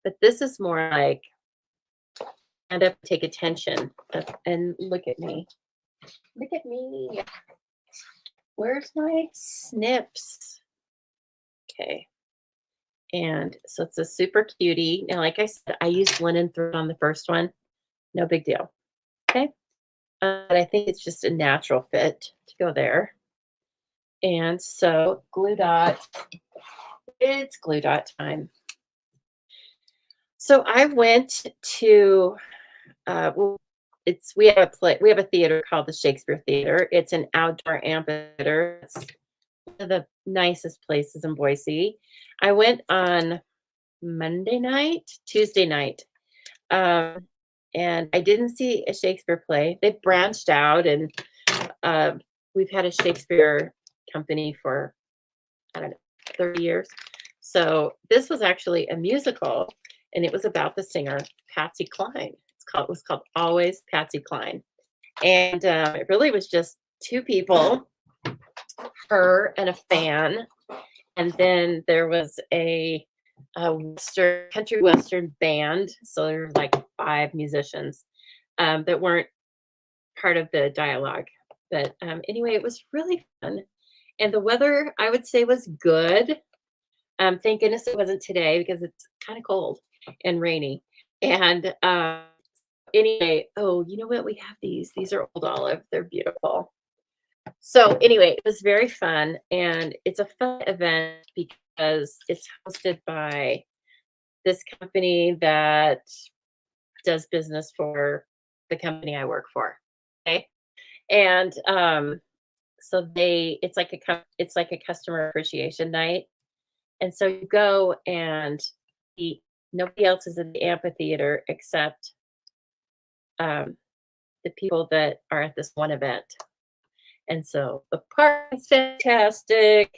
But this is more like stand up, take attention, and look at me. Look at me. Where's my snips? Okay. And so it's a super cutie. Now, like I said, I used linen thread on the first one. No big deal. Okay. But I think it's just a natural fit to go there. And so glue dot, it's glue dot time. So I went to, we have a theater called the Shakespeare Theater. It's an outdoor amphitheater. It's one of the nicest places in Boise. I went on Tuesday night, and I didn't see a Shakespeare play. They've branched out, and we've had a Shakespeare company for, I don't know, 30 years. So this was actually a musical, and it was about the singer Patsy Cline. It was called Always Patsy Cline, and it really was just two people, her and a fan, and then there was a country western band. So there were like 5 musicians that weren't part of the dialogue. But anyway, it was really fun, and the weather I would say was good. Thank goodness it wasn't today because it's kind of cold and rainy. And anyway, oh, you know what? We have these. These are Old Olive. They're beautiful. So anyway, it was very fun, and it's a fun event because it's hosted by this company that does business for the company I work for. Okay, and so it's like a customer appreciation night, and so you go and nobody else is in the amphitheater except the people that are at this one event. And so the park is fantastic.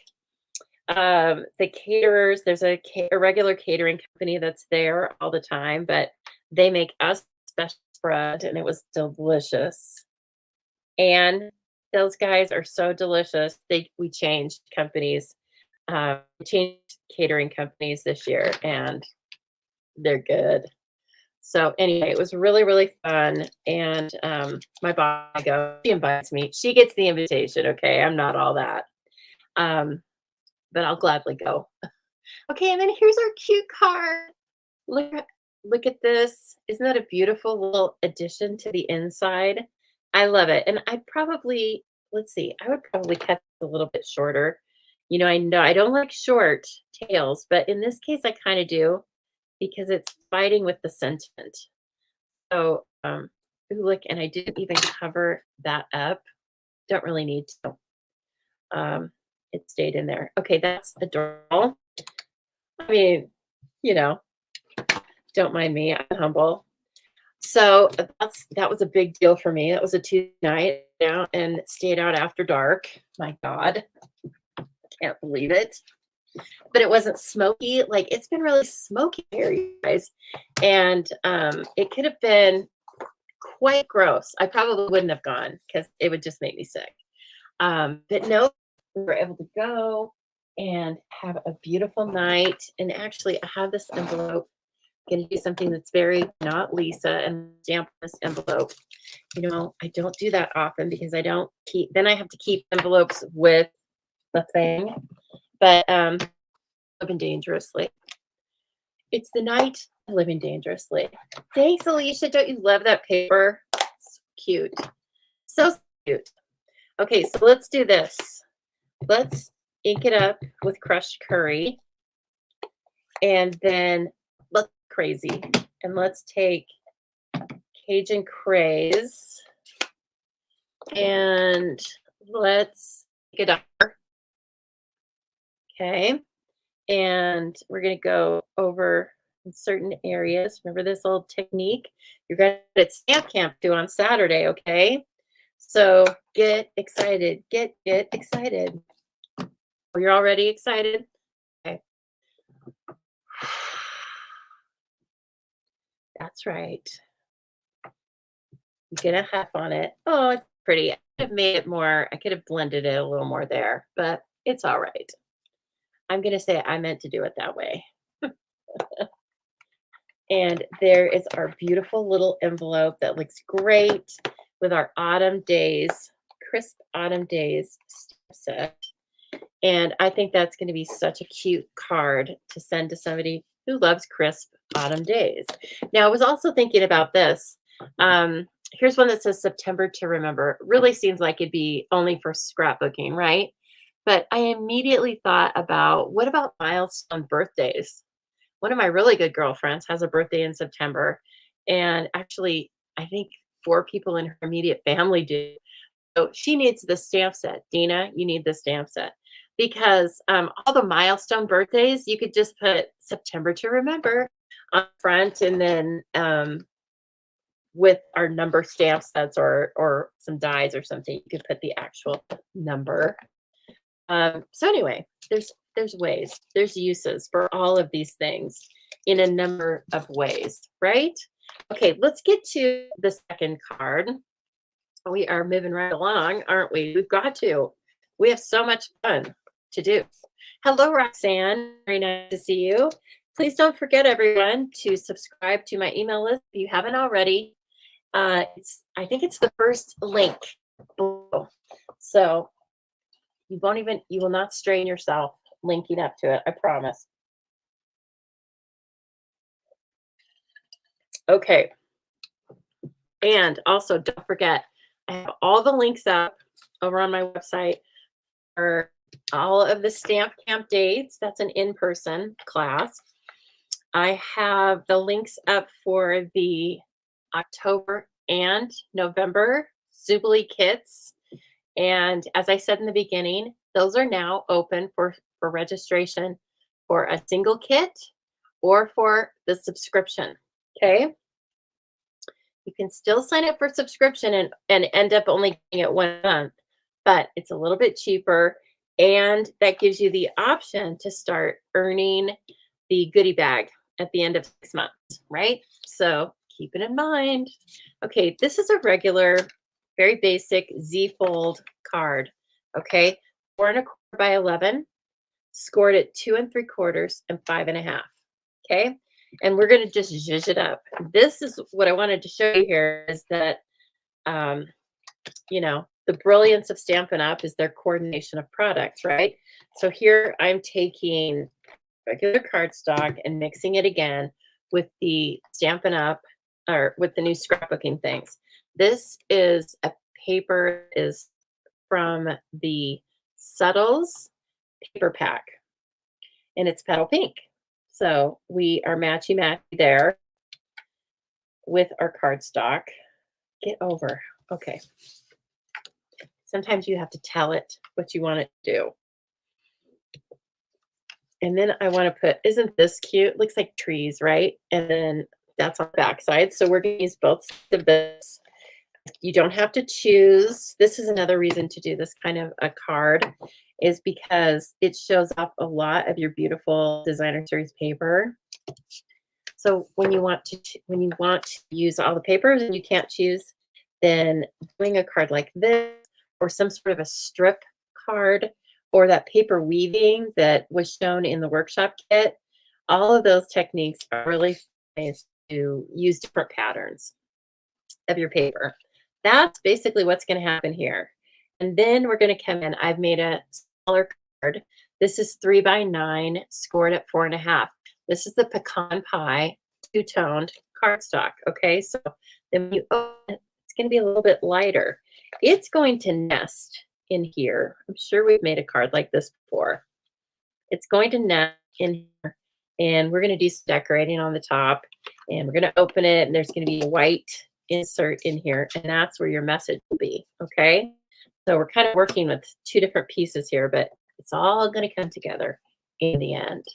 The caterers, there's a regular catering company that's there all the time, but they make us special spread, and it was delicious. And those guys are so delicious. We changed companies, changed catering companies this year, and they're good. So anyway, it was really, really fun. And my boss, I go, she invites me. She gets the invitation. Okay. I'm not all that. Um, but I'll gladly go. Okay, and then here's our cute card. Look at look at this. Isn't that a beautiful little addition to the inside? I love it. And I probably, let's see, I would probably cut it a little bit shorter. I know I don't like short tails, but in this case I kind of do because it's fighting with the sentiment. So, ooh, look, and I didn't even cover that up. Don't really need to. It stayed in there. Okay, that's adorable. I mean, you know, don't mind me. I'm humble. So that was a big deal for me. That was a Tuesday night out and stayed out after dark. My God, I can't believe it. But it wasn't smoky. Like it's been really smoky here, you guys. And it could have been quite gross. I probably wouldn't have gone because it would just make me sick. But no, we were able to go and have a beautiful night. And actually, I have this envelope. I'm going to do something that's very not Lisa and stamp this envelope. I don't do that often because I don't keep, then I have to keep envelopes with the thing. But living dangerously. It's the night of living dangerously. Thanks, Alicia. Don't you love that paper? So cute. So cute. Okay, so let's do this. Let's ink it up with crushed curry. And then let's crazy. And let's take Cajun Craze. And let's take it up. Okay. And we're going to go over in certain areas. Remember this old technique? You're going to at Stamp Camp do on Saturday, okay? So get excited. Get excited. Oh, you're already excited? Okay. That's right. Get a half on it. Oh, it's pretty. I could have made it more. I could have blended it a little more there, but it's all right. I'm going to say I meant to do it that way. And there is our beautiful little envelope that looks great with our Autumn Days, crisp Autumn Days set. And I think that's going to be such a cute card to send to somebody who loves crisp Autumn Days. Now, I was also thinking about this. Here's one that says September to Remember. Really seems like it'd be only for scrapbooking, right? But I immediately thought about, what about milestone birthdays? One of my really good girlfriends has a birthday in September. And actually, I think 4 people in her immediate family do. So she needs the stamp set. Dina, you need the stamp set. Because all the milestone birthdays, you could just put September to Remember on front. And then with our number stamp sets or some dies or something, you could put the actual number. So anyway, there's ways, there's uses for all of these things in a number of ways, right? Okay, let's get to the second card. We are moving right along, aren't we? We've got to. We have so much fun to do. Hello, Roxanne. Very nice to see you. Please don't forget, everyone, to subscribe to my email list if you haven't already. I think it's the first link below. So you will not strain yourself linking up to it. I promise. Okay. And also don't forget, I have all the links up over on my website for all of the Stamp Camp dates. That's an in-person class. I have the links up for the October and November Zoobilee Kits. And as I said in the beginning, those are now open for registration for a single kit or for the subscription. Okay. You can still sign up for subscription and end up only getting it 1 month, but it's a little bit cheaper. And that gives you the option to start earning the goodie bag at the end of 6 months, right? So keep it in mind. Okay, this is a regular, very basic Z-fold card. Okay, 4 1/4 by 11, scored at 2 3/4 and 5 1/2. Okay, and we're going to just zhuzh it up. This is what I wanted to show you here is that, um, you know, the brilliance of Stampin' Up! Is their coordination of products, right? So here I'm taking regular cardstock and mixing it again with the Stampin' Up! Or with the new scrapbooking things. This is a paper is from the Subtles paper pack, and it's petal pink. So we are matchy-matchy there with our cardstock. Get over. Okay. Sometimes you have to tell it what you want it to do. And then I want to put, isn't this cute? Looks like trees, right? And then that's on the back side. So we're going to use both sides of this. You don't have to choose. This is another reason to do this kind of a card is because it shows off a lot of your beautiful designer series paper. So when you want to use all the papers and you can't choose, then doing a card like this or some sort of a strip card or that paper weaving that was shown in the workshop kit, all of those techniques are really nice to use different patterns of your paper. That's basically what's going to happen here. And then we're going to come in. I've made a smaller card. This is 3x9 scored at 4.5. This is the pecan pie two-toned cardstock. Okay, so then when you open it, it's going to be a little bit lighter. It's going to nest in here. I'm sure we've made a card like this before. It's going to nest in here, and we're going to do some decorating on the top, and we're going to open it, and there's going to be a white insert in here, and that's where your message will be. Okay, so we're kind of working with two different pieces here, but it's all going to come together in the end.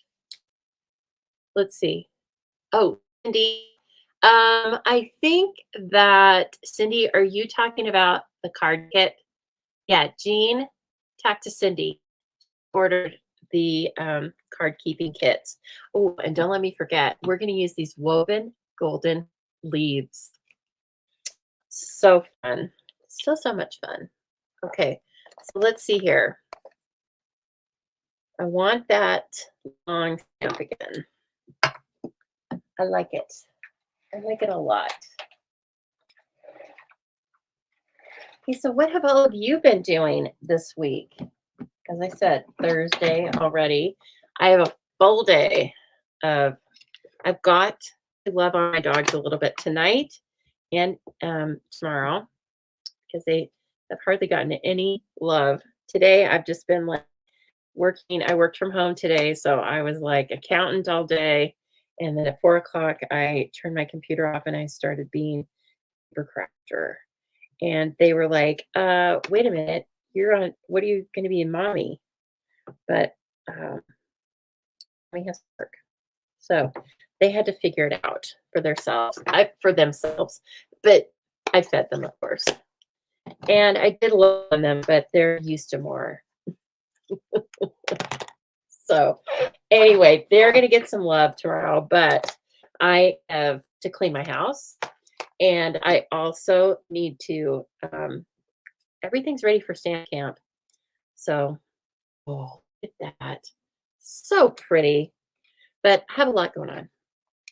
Let's see. Oh, Cindy, I think that Cindy, are you talking about the card kit? Yeah, Jean, talk to Cindy. Ordered the card keeping kits. Oh, and don't let me forget, we're going to use these woven golden leaves. So fun. So much fun. Okay, so let's see here. I want that long stamp again. I like it. I like it a lot. Okay, so what have all of you been doing this week? As I said, Thursday already. I have a full day of, I've got to love on my dogs a little bit tonight and tomorrow because they have hardly gotten any love. Today, I've just been like working. I worked from home today, so I was like accountant all day. And then at 4 o'clock, I turned my computer off and I started being a paper crafter. And they were like, wait a minute, you're on, what are you going to be in mommy? But mommy has to work. So they had to figure it out for themselves, but I fed them, of course. And I did love them, but they're used to more. So anyway, they're going to get some love tomorrow, but I have to clean my house. And I also need to, everything's ready for stand camp. So, oh, look at that. So pretty. But I have a lot going on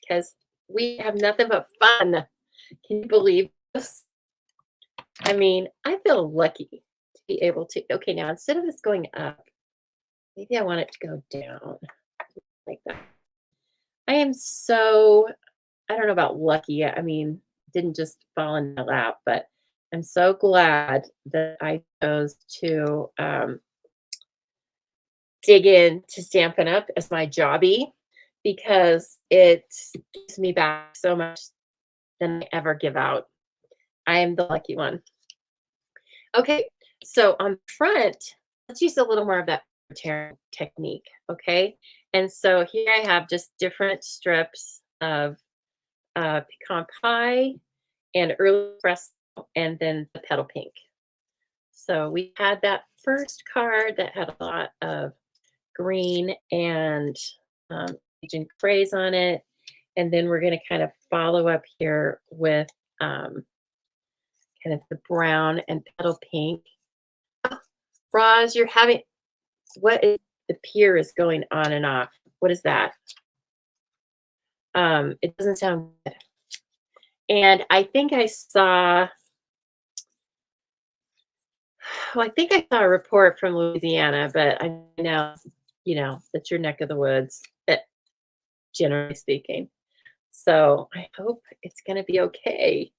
because we have nothing but fun. Can you believe this? I mean, I feel lucky to be able to. Okay, now instead of this going up, maybe I want it to go down like that. I am so, I don't know about lucky. I mean, didn't just fall in my lap, but I'm so glad that I chose to dig in to Stampin' Up! As my jobby because it gives me back so much than I ever give out. I am the lucky one. Okay, so on the front, let's use a little more of that tearing technique, okay? And so here I have just different strips of pecan pie and early espresso and then the petal pink. So we had that first card that had a lot of green and Agent Craze on it. And then we're going to kind of follow up here with kind of the brown and petal pink. Oh, Roz, you're having, what is, the pier is going on and off. What is that? It doesn't sound good. And I think I saw, well, I think I saw a report from Louisiana, but I know, that's your neck of the woods, generally speaking. So I hope it's going to be okay.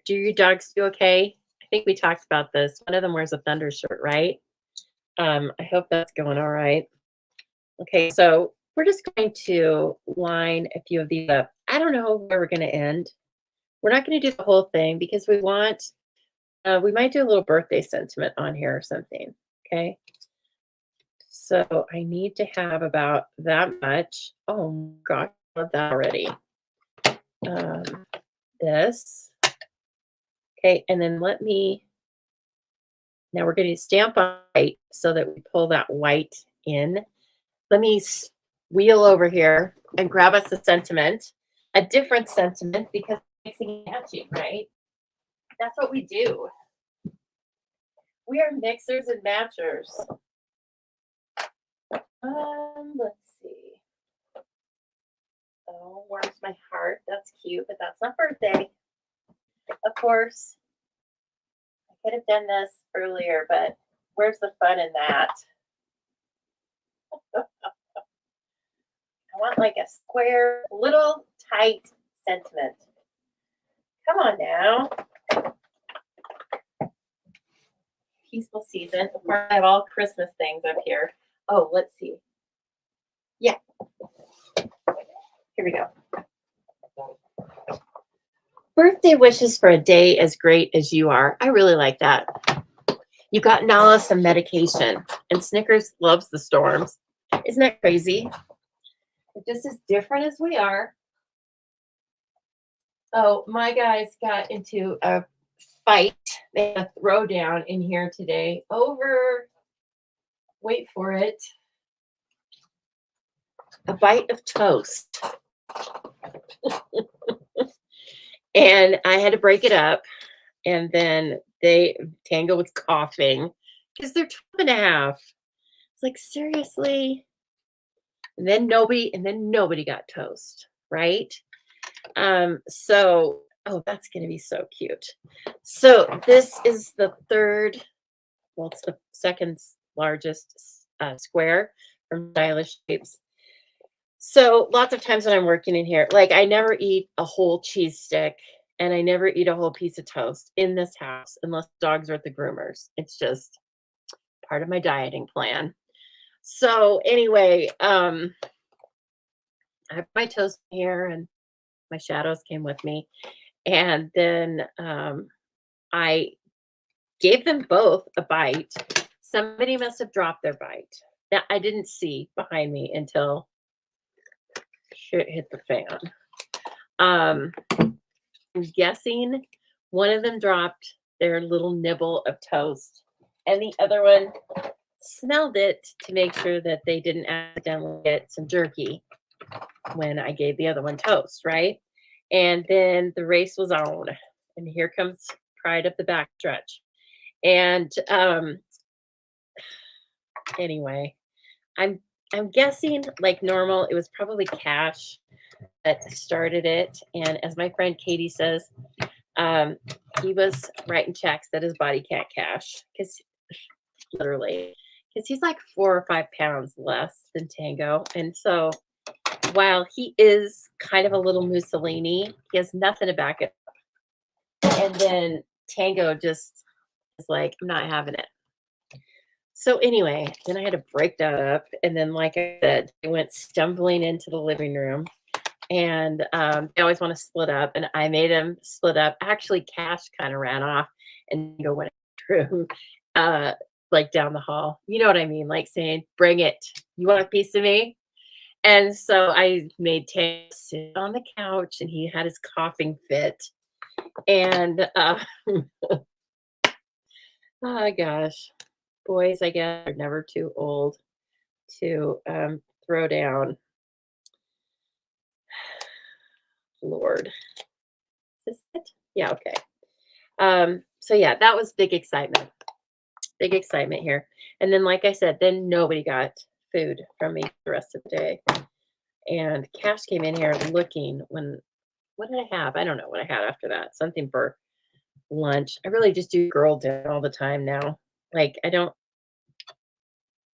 Do your dogs do okay? I think we talked about this. One of them wears a thunder shirt, right? I hope that's going all right. Okay, so we're just going to line a few of these up. I don't know where we're going to end. We're not going to do the whole thing because we might do a little birthday sentiment on here or something. Okay. So I need to have about that much. Oh my gosh, I love that already. This. Okay, and then now we're going to stamp on white so that we pull that white in. Let me wheel over here and grab us a sentiment, a different sentiment, because mixing and matching, right? That's what we do. We are mixers and matchers. Let's see. Oh, warms my heart. That's cute, but that's not birthday. Of course, I could have done this earlier, but where's the fun in that? I want like a square, little tight sentiment. Come on now. Peaceful season. Of course, I have all Christmas things up here. Oh, let's see. Yeah. Here we go. Birthday wishes for a day as great as you are. I really like that. You got Nala some medication, and Snickers loves the storms. Isn't that crazy? They're just as different as we are. Oh, my guys got into a fight. They had a throwdown in here today over, wait for it, a bite of toast. And I had to break it up. And then Tango was coughing because they're 12.5. It's like, seriously? And then nobody got toast, right? So, oh, that's going to be so cute. So this is the third, well, it's the second largest square from Stylish Shapes. So lots of times when I'm working in here, like I never eat a whole cheese stick and I never eat a whole piece of toast in this house unless dogs are at the groomers. It's just part of my dieting plan. So anyway, I have my toast here and my shadows came with me. And then I gave them both a bite. Somebody must have dropped their bite. Now, I didn't see behind me until shit hit the fan. I'm guessing one of them dropped their little nibble of toast, and the other one smelled it to make sure that they didn't accidentally get some jerky when I gave the other one toast, right? And then the race was on, and here comes Pride up the backstretch. And anyway, I'm guessing like normal, it was probably Cash that started it. And as my friend Katie says, he was writing checks that his body can't cash because he's like 4 or 5 pounds less than Tango. And so while he is kind of a little Mussolini, he has nothing to back it up. And then Tango just is like, I'm not having it. So anyway, then I had to break that up. And then, like I said, I went stumbling into the living room. And they always want to split up. And I made them split up. Actually, Cash kind of ran off and go went through like down the hall. You know what I mean? Like saying, bring it. You want a piece of me? And so I made Tango sit on the couch and he had his coughing fit. And oh gosh. Boys, I guess, are never too old to throw down. Lord. Is this it? Yeah, okay. So yeah, that was big excitement. Big excitement here. And then, like I said, then nobody got food from me the rest of the day. And Cash came in here looking when, what did I have? I don't know what I had after that. Something for lunch. I really just do girl dinner all the time now. Like, I don't,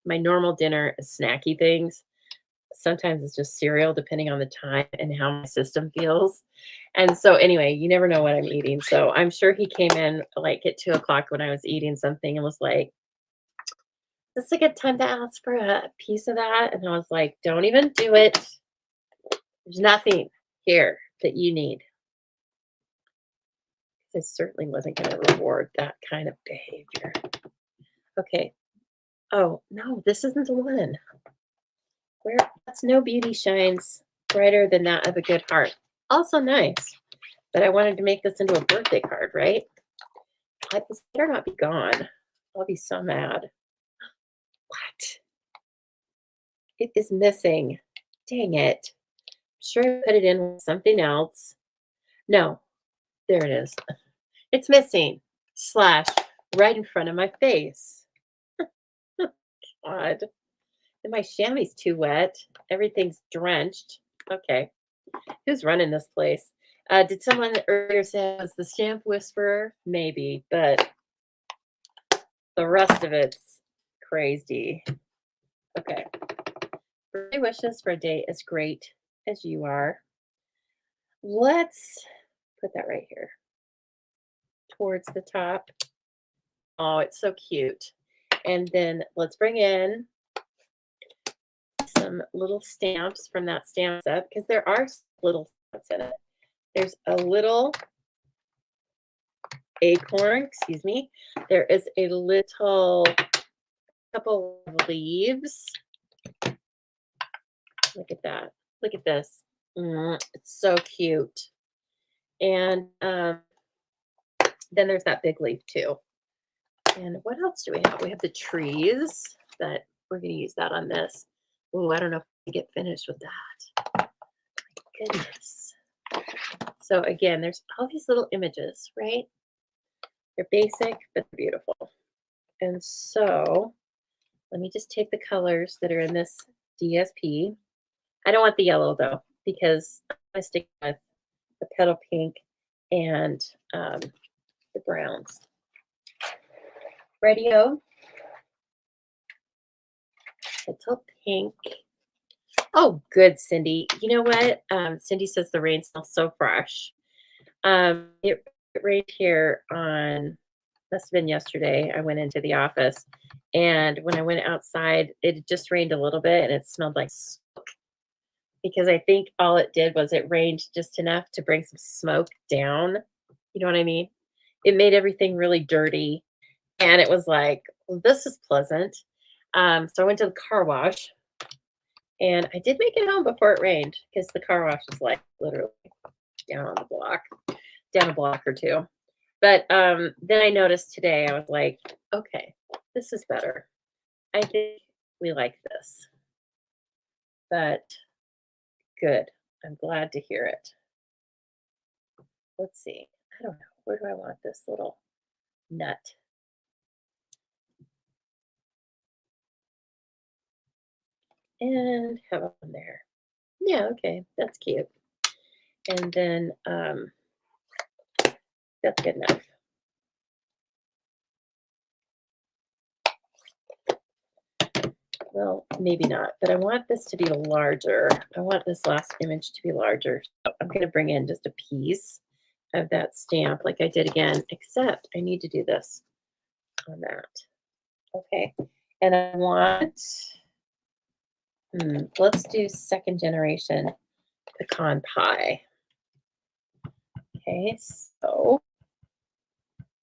my normal dinner is snacky things. Sometimes it's just cereal, depending on the time and how my system feels. And so, anyway, you never know what I'm eating. So, I'm sure he came in like at 2 o'clock when I was eating something and was like, "This is a good time to ask for a piece of that." And I was like, "Don't even do it. There's nothing here that you need." I certainly wasn't going to reward that kind of behavior. Okay. Oh, no, this isn't the one. Where that's no beauty shines brighter than that of a good heart. Also nice. But I wanted to make this into a birthday card, right? This better not be gone. I'll be so mad. What? It is missing. Dang it. Sure, I put it in with something else. No, there it is. It's missing. Slash right in front of my face. God. And my chamois too wet. Everything's drenched. Okay. Who's running this place? Did someone earlier say it was the stamp whisperer? Maybe, but the rest of it's crazy. Okay. Birthday wishes for a day as great as you are. Let's put that right here towards the top. Oh, it's so cute. And then let's bring in some little stamps from that stamp set because there are little stamps in it. There's a little acorn, excuse me. There is a little couple of leaves. Look at that. Look at this. It's so cute. And then there's that big leaf too. And what else do we have? We have the trees that we're going to use that on this. Oh, I don't know if we get finished with that. My goodness. So again, there's all these little images, right? They're basic, but they're beautiful. And so let me just take the colors that are in this DSP. I don't want the yellow though, because I'm going to stick with the petal pink and the browns. Radio. Petal pink. Oh, good, Cindy. You know what? Cindy says the rain smells so fresh. It rained here on, must have been yesterday. I went into the office, and when I went outside, it just rained a little bit, and it smelled like smoke. Because I think all it did was it rained just enough to bring some smoke down. You know what I mean? It made everything really dirty, and it was like, well, this is pleasant. So I went to the car wash. And I did make it home before it rained because the car wash is like literally down on the block, down a block or two. But then I noticed today, I was like, okay, this is better. I think we like this. But good. I'm glad to hear it. Let's see. I don't know. Where do I want this little nut? And have it on there. Yeah, okay. That's cute. And then that's good enough. Well, maybe not, but I want this to be larger. I want this last image to be larger. So I'm going to bring in just a piece of that stamp like I did again, except I need to do this on that. Okay. And I want, let's do second generation pecan pie. Okay, so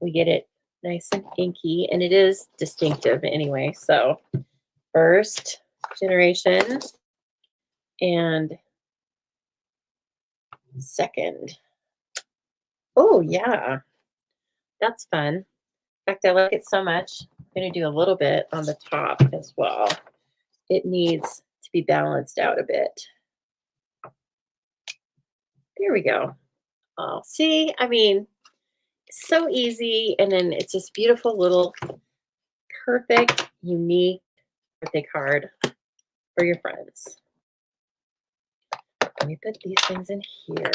we get it nice and inky, and it is distinctive anyway. So first generation and second. Oh, yeah, that's fun. In fact, I like it so much. I'm going to do a little bit on the top as well. It needs to be balanced out a bit. There we go. Oh, see, I mean, so easy. And then it's this beautiful little perfect, unique birthday card for your friends. Let me put these things in here.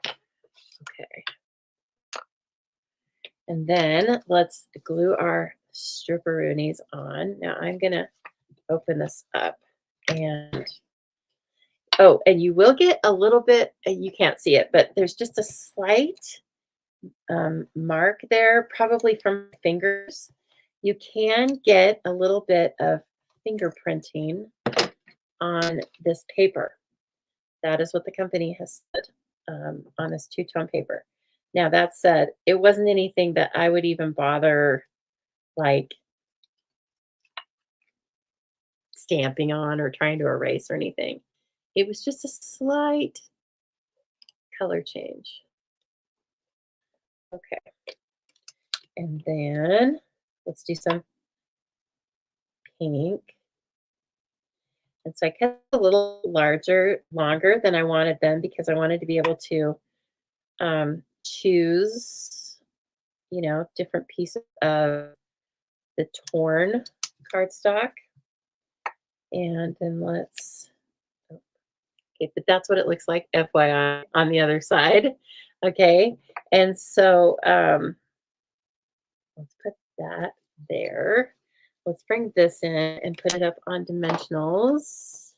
Okay. And then let's glue our stripperoonies on. Now I'm going to open this up and oh, and you will get a little bit, you can't see it, but there's just a slight mark there, probably from fingers. You can get a little bit of fingerprinting on this paper. That is what the company has said on this two-tone paper. Now, that said, it wasn't anything that I would even bother like stamping on or trying to erase or anything. It was just a slight color change. Okay. And then let's do some pink. And so I cut a little longer than I wanted them because I wanted to be able to choose, different pieces of the torn cardstock. And then okay, but that's what it looks like, FYI, on the other side. Okay, and so let's put that there. Let's bring this in and put it up on dimensionals.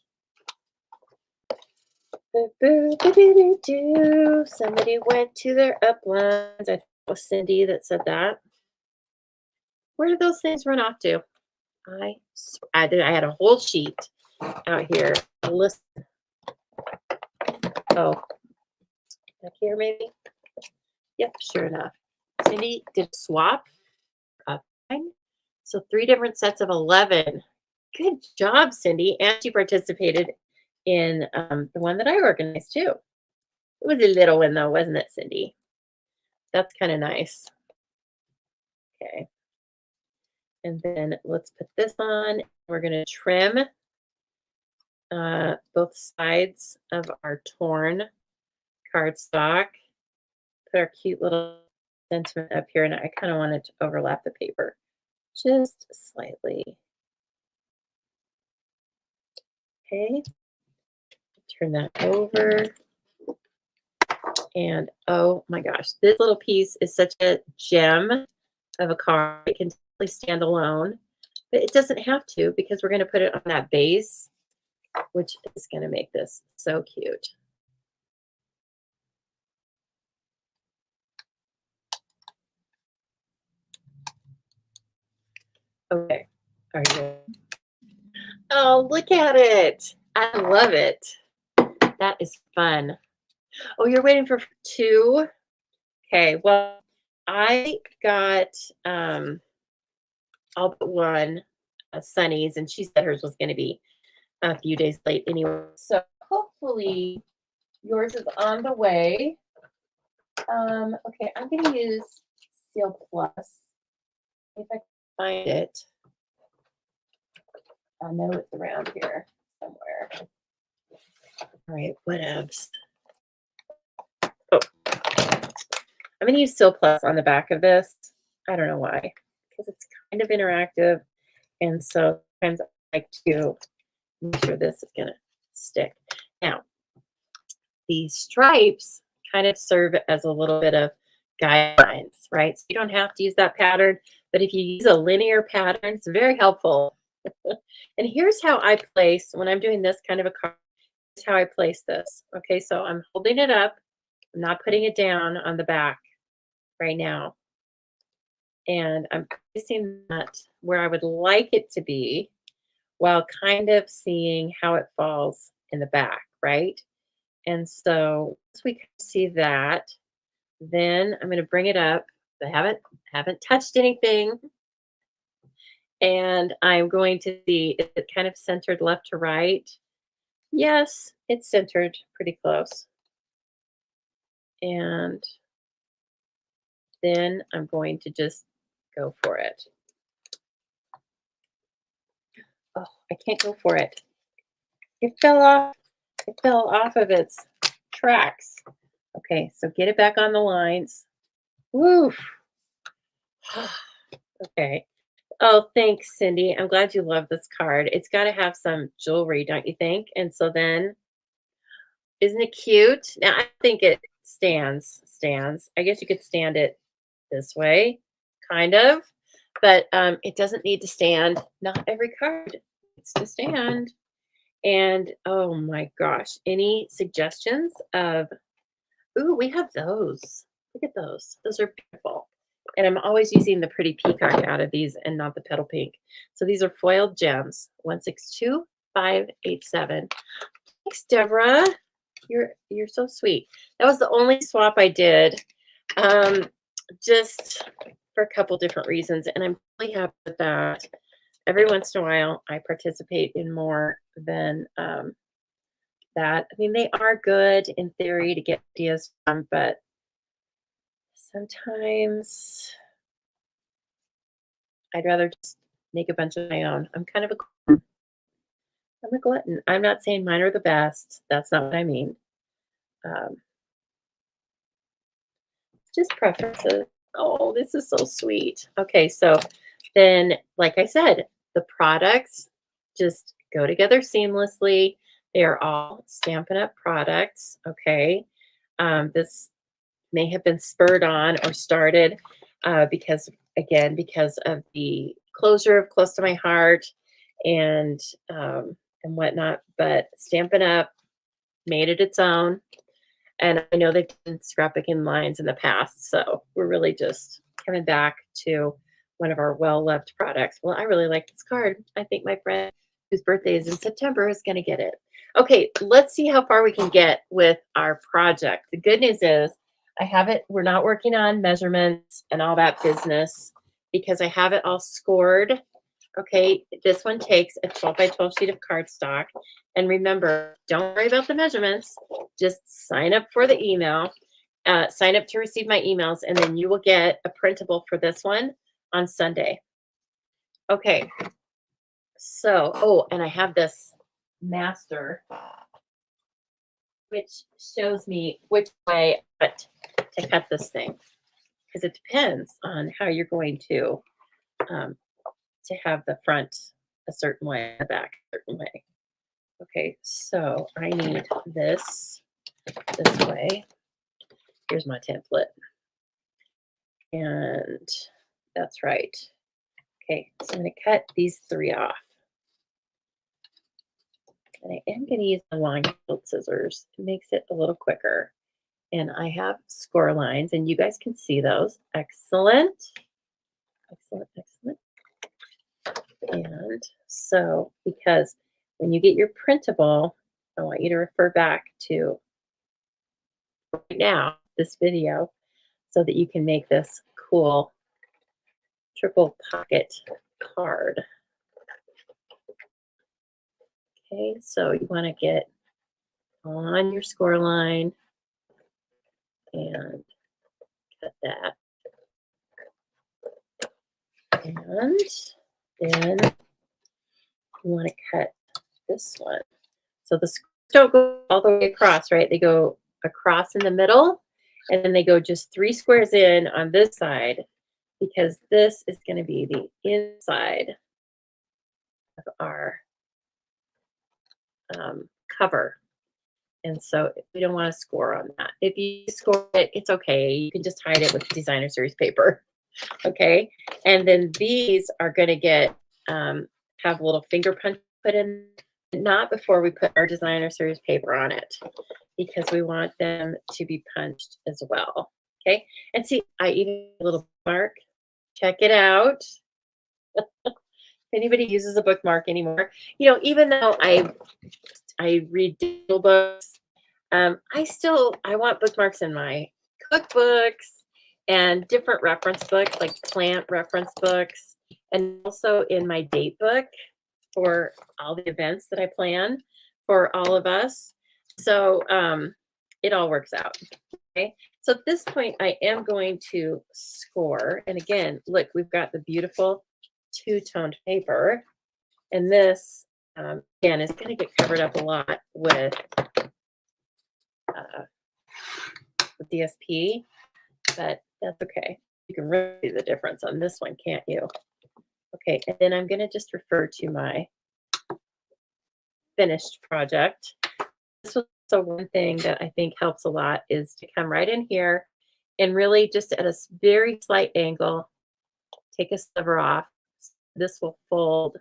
Somebody went to their uplines. I think it was Cindy that said that. Where did those things run off to? I had a whole sheet out here. Listen. Oh, back here maybe? Yep, sure enough. Cindy did a swap. So 3 different sets of 11. Good job, Cindy. And she participated in the one that I organized too. It was a little one though, wasn't it, Cindy? That's kind of nice. Okay. And then let's put this on. We're going to trim both sides of our torn cardstock. Put our cute little sentiment up here, and I kind of wanted to overlap the paper just slightly. Okay. Turn that over. And oh my gosh, this little piece is such a gem of a card. It can totally stand alone, but it doesn't have to because we're going to put it on that base, which is going to make this so cute. Okay. Are you? Oh, look at it. I love it. That is fun. Oh, you're waiting for 2? Okay. Well, I got all but one Sunny's, and she said hers was going to be a few days late anyway. So hopefully yours is on the way. Okay, I'm going to use Seal Plus. If I can find it. I know it's around here somewhere. All right, whatevs. Oh, I'm going to use Seal Plus on the back of this. I don't know why, because it's kind of interactive. And so sometimes I like to make sure this is going to stick. Now, these stripes kind of serve as a little bit of guidelines, right? So you don't have to use that pattern, but if you use a linear pattern, it's very helpful. And here's how I place, when I'm doing this kind of a card, here's how I place this. Okay, so I'm holding it up. I'm not putting it down on the back right now. And I'm placing that where I would like it to be while kind of seeing how it falls in the back, right? And so once we see that, then I'm going to bring it up. I haven't touched anything. And I'm going to see if it kind of centered left to right. Yes, it's centered pretty close. And then I'm going to just go for it. Oh, I can't go for it. It fell off. It fell off of its tracks. Okay, so get it back on the lines. Woof. Okay. Oh, thanks, Cindy. I'm glad you love this card. It's got to have some jewelry, don't you think? And so then Isn't it cute? Now, I think it stands. I guess you could stand it this way, kind of, but, it doesn't need to stand. Not every card needs to stand. And, oh my gosh, any suggestions of ooh, we have those. Look at those. Those are beautiful. And I'm always using the pretty peacock out of these and not the petal pink. So these are foiled gems. 162587. Thanks, Deborah. You're so sweet. That was the only swap I did, um, just for a couple different reasons, and I'm really happy with that. Every once in a while, I participate in more than that. I mean, they are good in theory to get ideas from, but sometimes I'd rather just make a bunch of my own. I'm a glutton. I'm not saying mine are the best. That's not what I mean. Um, just preferences. Oh, this is so sweet. Okay, so then, like I said, the products just go together seamlessly. They are all Stampin' Up! Products. Okay. This may have been spurred on or started because, again, because of the closure of Close to My Heart and whatnot. But Stampin' Up! Made it its own. And I know they've done scrapbooking lines in the past, so we're really just coming back to one of our well-loved products. Well, I really like this card. I think my friend whose birthday is in September is going to get it. Okay, let's see how far we can get with our project. The good news is I have it. We're not working on measurements and all that business because I have it all scored. Okay, this one takes a 12 by 12 sheet of cardstock. And remember, don't worry about the measurements. Just sign up for the email. Sign up to receive my emails, and then you will get a printable for this one on Sunday. Okay, so, oh, and I have this master, which shows me which way to cut this thing, because it depends on how you're going to have the front a certain way, the back a certain way. Okay, so I need this way. Here's my template. And that's right. Okay, so I'm going to cut these 3 off. And I am going to use the long handled scissors. It makes it a little quicker. And I have score lines, and you guys can see those. Excellent. Excellent, excellent. And so, because when you get your printable, I want you to refer back to right now, this video, so that you can make this cool triple pocket card. Okay, so you want to get on your score line and cut that. And then you want to cut this one. So the scores don't go all the way across, right? They go across in the middle, and then they go just 3 squares in on this side, because this is going to be the inside of our cover. And so we don't want to score on that. If you score it, it's okay. You can just hide it with designer series paper. Okay. And then these are going to get, have a little finger punch put in, not before we put our designer series paper on it, because we want them to be punched as well. Okay. And see, I even a little mark. Check it out. If anybody uses a bookmark anymore, you know, even though I read digital books, I want bookmarks in my cookbooks and different reference books, like plant reference books, and also in my date book for all the events that I plan for all of us. So it all works out. Okay. So at this point, I am going to score. And again, look, we've got the beautiful 2-toned paper. And this, again, is going to get covered up a lot with DSP, but that's okay. You can really see the difference on this one, can't you? Okay, and then I'm going to just refer to my finished project. This was So one thing that I think helps a lot is to come right in here and really just at a very slight angle, take a sliver off. This will fold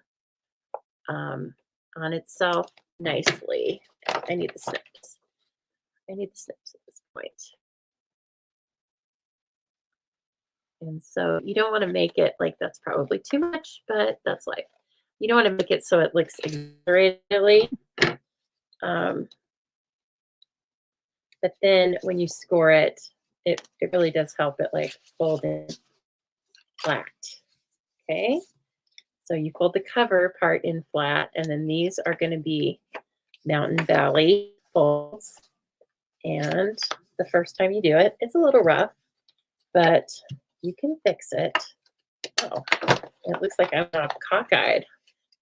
on itself nicely. I need the snips. I need the snips at this point. And so you don't want to make it like that's probably too much, but that's life. You don't want to make it so it looks exaggeratedly. But then when you score it, it really does help it like fold in flat. Okay. So you fold the cover part in flat, and then these are going to be Mountain Valley folds. And the first time you do it, it's a little rough, but you can fix it. Oh, it looks like I'm not cockeyed,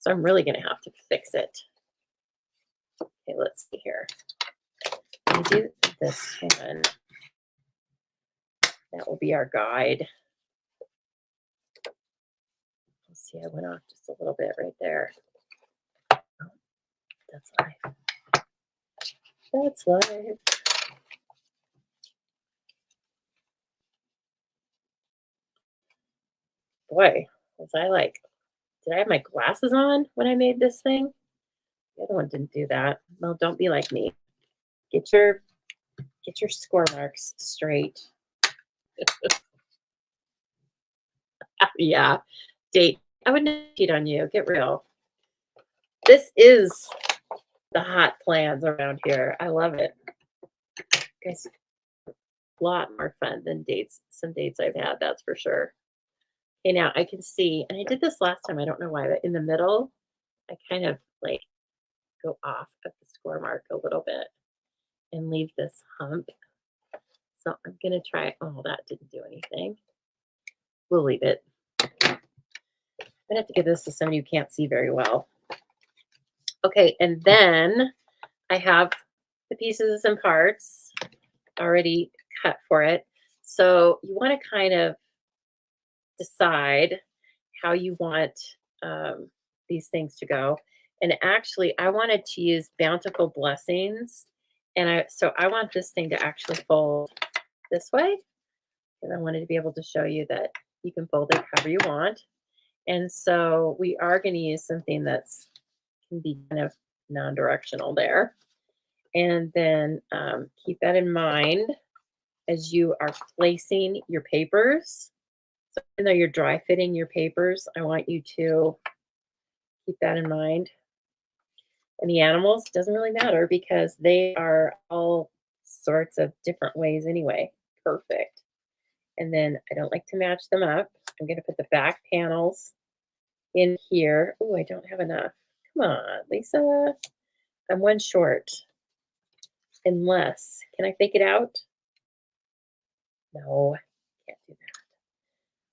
so I'm really going to have to fix it. Okay, let's see here. We do this one. That will be our guide. Let's see, I went off just a little bit right there. Oh, that's life. That's life. Boy, was I like, did I have my glasses on when I made this thing? The other one didn't do that. Well, don't be like me. Get your score marks straight. Yeah, date. I would never cheat on you. Get real. This is the hot plans around here. I love it. Guys, a lot more fun than some dates I've had, that's for sure. Okay, now I can see, and I did this last time, I don't know why, but in the middle, I kind of like go off of the score mark a little bit and leave this hump. So I'm going to try, oh, that didn't do anything. We'll leave it. I'm going to have to give this to somebody who can't see very well. Okay, and then I have the pieces and parts already cut for it. So you want to kind of decide how you want these things to go. And actually, I wanted to use Bountiful Blessings. And so I want this thing to actually fold this way. And I wanted to be able to show you that you can fold it however you want. And so we are going to use something that's can be kind of non-directional there. And then keep that in mind as you are placing your papers. So even though you're dry fitting your papers, I want you to keep that in mind. And the animals, doesn't really matter because they are all sorts of different ways anyway. Perfect. And then I don't like to match them up. I'm going to put the back panels in here. Oh, I don't have enough. Come on, Lisa. I'm one short. Unless, can I fake it out? No, can't do that.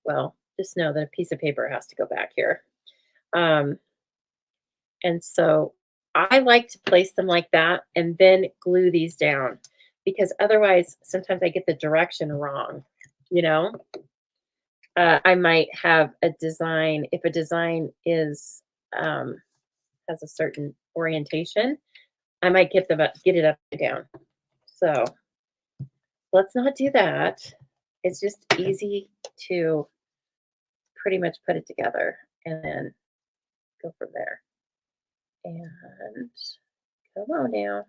Well, just know that a piece of paper has to go back here. And so I like to place them like that and then glue these down because otherwise sometimes I get the direction wrong, you know? I might have a design, if a design is has a certain orientation, I might get it up and down. So let's not do that. It's just easy to pretty much put it together and then go from there. And come on now.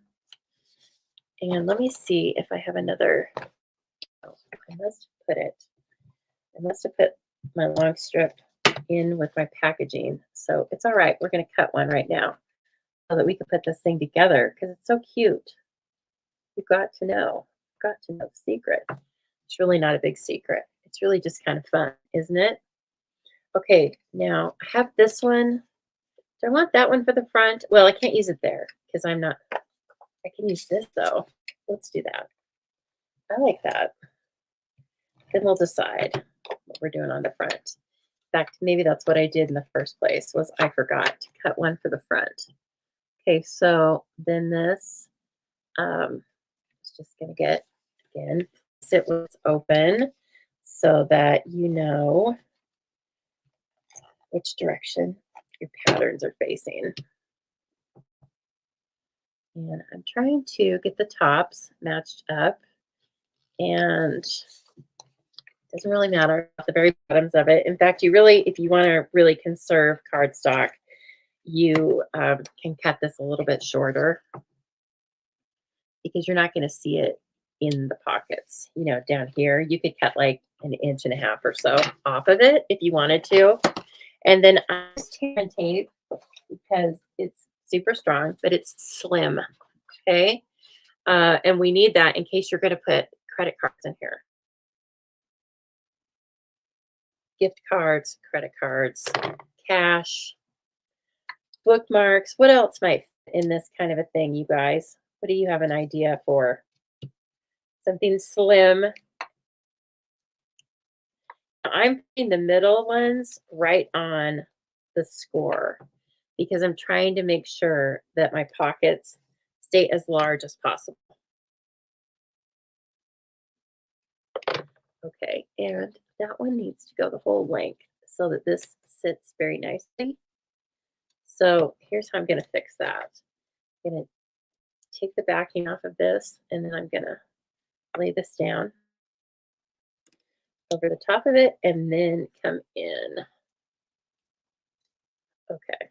And let me see if I have another. Oh, I must have put my long strip in with my packaging. So it's all right. We're going to cut one right now so that we can put this thing together because it's so cute. You've got to know. Got to know the secret. It's really not a big secret. It's really just kind of fun, isn't it? Okay, now I have this one. Do I want that one for the front? Well, I can't use it there because I'm not. I can use this though. Let's do that. I like that. Then we'll decide what we're doing on the front. In fact, maybe that's what I did in the first place was I forgot to cut one for the front. Okay, so then this is just going to get, again, sit when it's open so that you know which direction your patterns are facing. And I'm trying to get the tops matched up, and it doesn't really matter about the very bottoms of it. In fact, you really, if you want to really conserve cardstock, you can cut this a little bit shorter because you're not going to see it in the pockets. You know, down here, you could cut like 1.5 inches or so off of it if you wanted to. And then I just tear and tape because it's super strong, but it's slim. Okay. And we need that in case you're going to put credit cards in here. Gift cards, credit cards, cash, bookmarks. What else might fit in this kind of a thing, you guys? What do you have an idea for? Something slim. I'm putting the middle ones right on the score because I'm trying to make sure that my pockets stay as large as possible. Okay, and that one needs to go the whole length so that this sits very nicely. So here's how I'm going to fix that. I'm going to take the backing off of this, and then I'm going to lay this down over the top of it and then come in. Okay.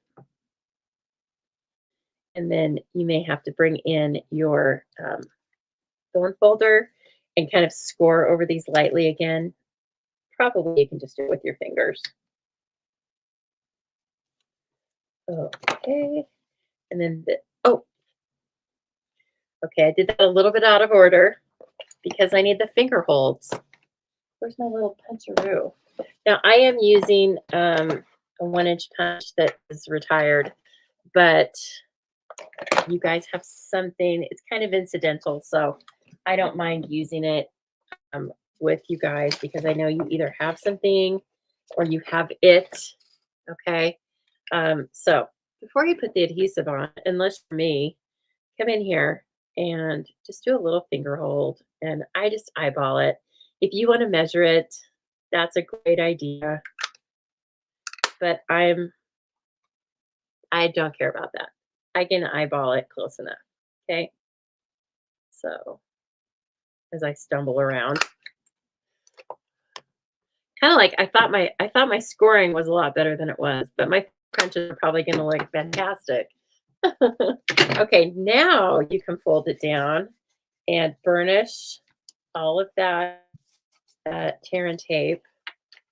And then you may have to bring in your thorn folder and kind of score over these lightly again. Probably you can just do it with your fingers. Okay. And then, okay, I did that a little bit out of order because I need the finger holds. Where's my little puncheroo? Now, I am using a 1-inch punch that is retired, but you guys have something, it's kind of incidental, so I don't mind using it with you guys because I know you either have something or you have it, okay? So before you put the adhesive on, unless for me, come in here and just do a little finger hold, and I just eyeball it. If you want to measure it, that's a great idea, but I don't care about that. I can eyeball it close enough, okay? So as I stumble around, kind of like I thought my scoring was a lot better than it was, but my crunches are probably going to look fantastic. Okay, now you can fold it down and burnish all of that tear and tape.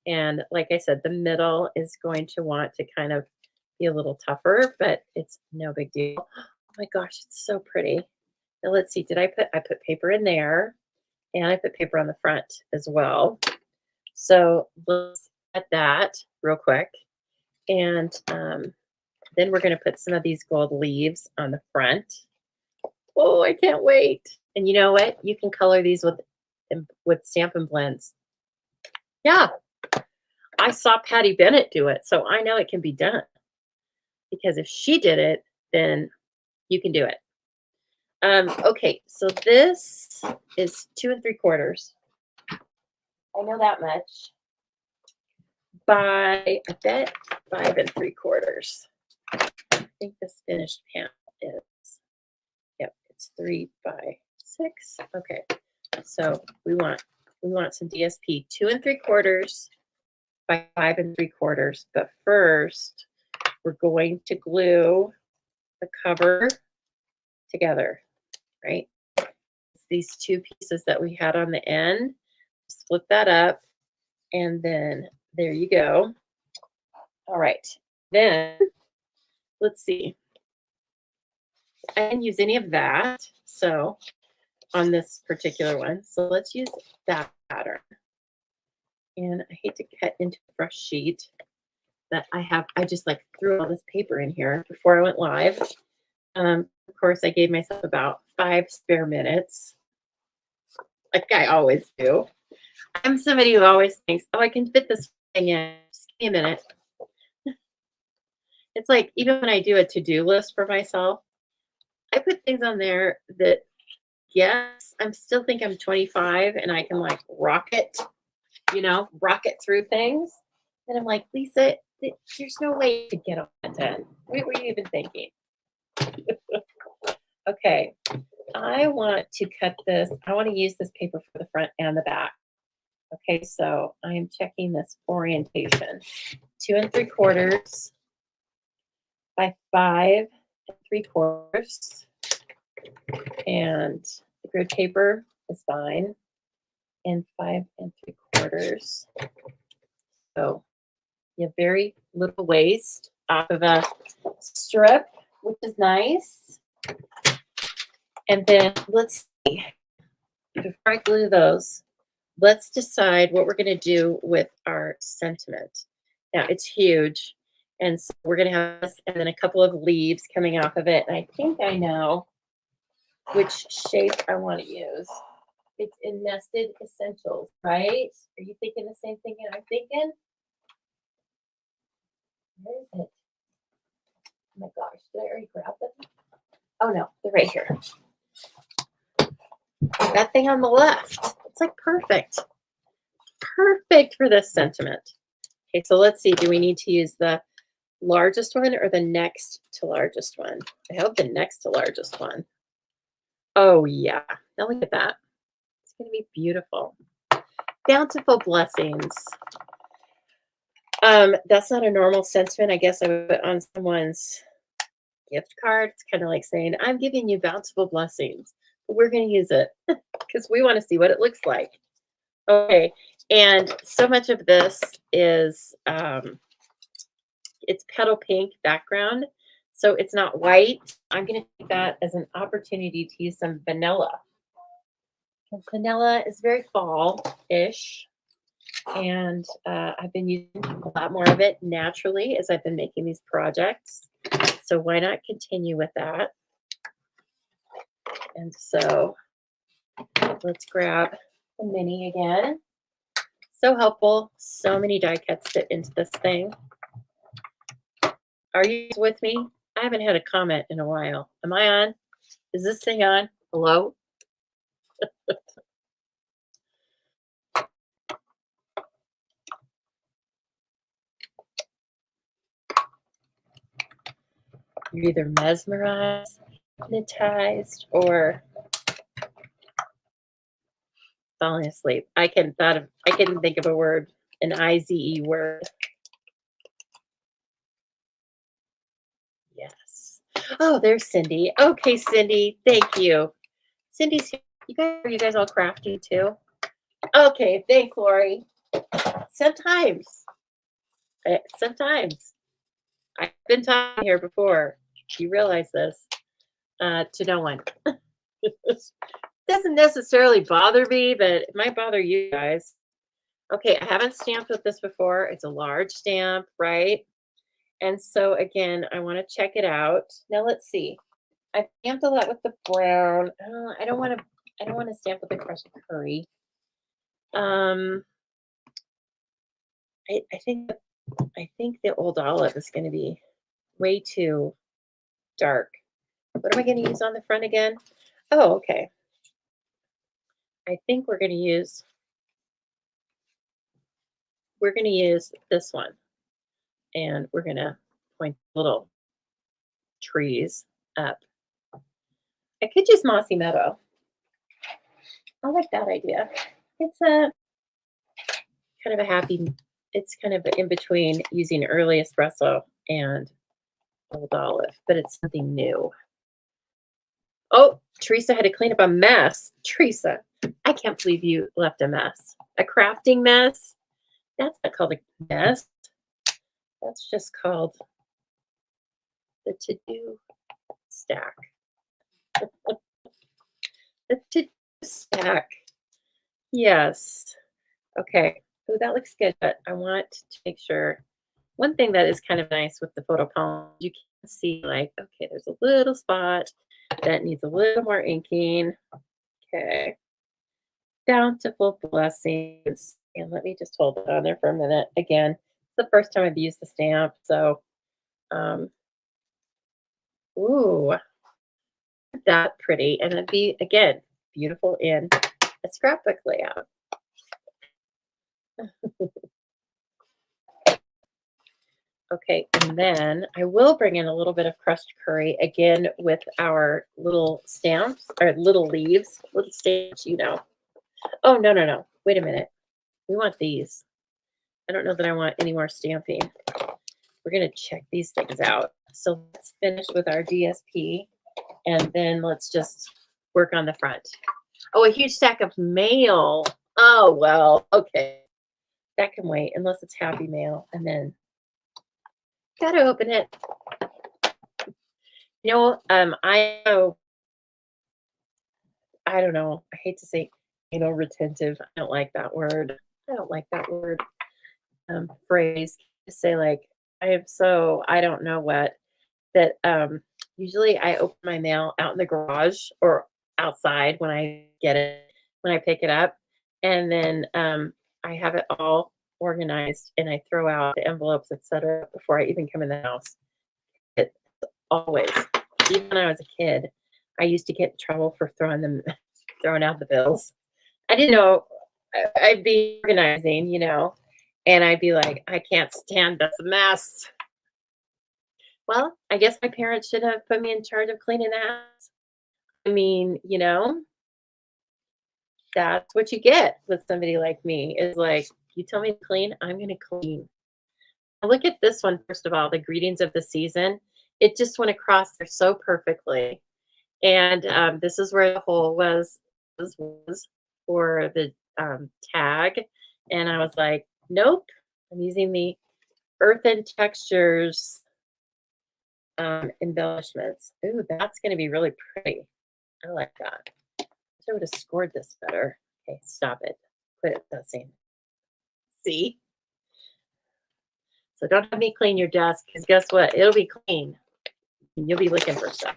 And like I said, the middle is going to want to kind of be a little tougher, but it's no big deal. Oh my gosh, it's so pretty. Now let's see, I put paper in there, and I put paper on the front as well. So let's get that real quick. And then we're going to put some of these gold leaves on the front. Oh, I can't wait. And you know what? You can color these with Stampin' Blends. Yeah, I saw Patty Bennett do it, so I know it can be done. Because if she did it, then you can do it. Okay, so this is 2 3/4. I know that much. By, I bet, 5 3/4. I think this finished panel is, yep, it's 3 by 6. Okay, so we want some DSP 2 3/4 by 5 3/4. But first, we're going to glue the cover together, right? It's these two pieces that we had on the end. Split that up, and then there you go. All right, then let's see. I didn't use any of that, so on this particular one. So let's use that pattern. And I hate to cut into a fresh sheet that I have. I just like threw all this paper in here before I went live. Of course, I gave myself about 5 spare minutes, like I always do. I'm somebody who always thinks, oh, I can fit this thing in. Just give me a minute. It's like even when I do a to-do list for myself, I put things on there that, yes, I'm still think I'm 25 and I can like rocket through things. And I'm like, Lisa, there's no way to get all that done. What were you even thinking? Okay, I want to cut this. I want to use this paper for the front and the back. Okay, so I am checking this orientation. 2 3/4 by 5 3/4. And the grid paper is fine. And 5 3/4. So you have very little waste off of a strip, which is nice. And then let's see, before I glue those, let's decide what we're going to do with our sentiment. Now it's huge. And so we're going to have this and then a couple of leaves coming off of it. And I think I know which shape I want to use. It's in Nested Essentials, right? Are you thinking the same thing I'm thinking? Where is it? Oh my gosh, did I already grab them? Oh no, they're right here. That thing on the left. It's like perfect. Perfect for this sentiment. Okay, so let's see. Do we need to use the largest one or the next to largest one? I hope the next to largest one. Oh yeah. Now look at that. It's going to be beautiful. Bountiful blessings. That's not a normal sentiment. I guess I would put on someone's gift card. It's kind of like saying, I'm giving you bountiful blessings. But we're going to use it because we want to see what it looks like. Okay. And so much of this is, it's petal pink background. So it's not white. I'm going to take that as an opportunity to use some vanilla. Because vanilla is very fall-ish. And I've been using a lot more of it naturally as I've been making these projects. So why not continue with that? And so let's grab the mini again. So helpful. So many die cuts fit into this thing. Are you with me? I haven't had a comment in a while. Am I on? Is this thing on? Hello? You're either mesmerized, hypnotized, or falling asleep. I can think of a word, an IZE word. Yes. Oh, there's Cindy. Okay, Cindy. Thank you. Cindy's here. Are you guys all crafty too? Okay, thanks, Lori. Sometimes. I've been talking here before. You realize this. To no one. Doesn't necessarily bother me, but it might bother you guys. Okay, I haven't stamped with this before. It's a large stamp, right? And so again, I want to check it out. Now let's see. I stamped a lot with the brown. I don't want to stamp with the crushed curry. I think the old olive is going to be way too dark. What am I going to use on the front again? Oh, okay. I think we're going to use this one. And we're going to point little trees up. I could use Mossy Meadow. I like that idea. It's a kind of a happy, it's kind of in between using early espresso and old olive, but it's something new. Oh, Teresa had to clean up a mess. Teresa, I can't believe you left a mess. A crafting mess? That's not called a mess. That's just called the to-do stack. The to-do stack. Yes. Okay. Oh, that looks good, but I want to make sure. One thing that is kind of nice with the photo palm, you can see like, okay, there's a little spot that needs a little more inking. Okay. Bountiful blessings. And let me just hold it on there for a minute. Again, it's the first time I've used the stamp. So, ooh, that pretty. And it'd be, again, beautiful in a scrapbook layout. Okay, and then I will bring in a little bit of crushed curry again with our little stamps or little leaves, little stamps, you know. Oh, no, no, no. Wait a minute. We want these. I don't know that I want any more stamping. We're going to check these things out. So let's finish with our DSP, and then let's just work on the front. Oh, a huge stack of mail. Oh, well, okay. That can wait unless it's happy mail. And then got to open it. You know, I don't know. I hate to say, retentive. I don't like that word. I don't like that word. Phrase to say like I don't know what that. Usually I open my mail out in the garage or outside when I get it when I pick it up, and then I have it all organized and I throw out the envelopes, etc. before I even come in the house. It always, even when I was a kid, I used to get in trouble for throwing out the bills. I didn't know I'd be organizing, and I'd be like, I can't stand this mess. Well, I guess my parents should have put me in charge of cleaning the house. I mean, that's what you get with somebody like me is like, you tell me to clean, I'm going to clean. Now look at this one, first of all, the greetings of the season. It just went across there so perfectly. And this is where the hole was for the tag. And I was like, nope, I'm using the earthen textures embellishments. Ooh, that's going to be really pretty. I like that. I would have scored this better. Okay, stop it. Quit it fussing. See? So don't have me clean your desk because guess what? It'll be clean. And you'll be looking for stuff.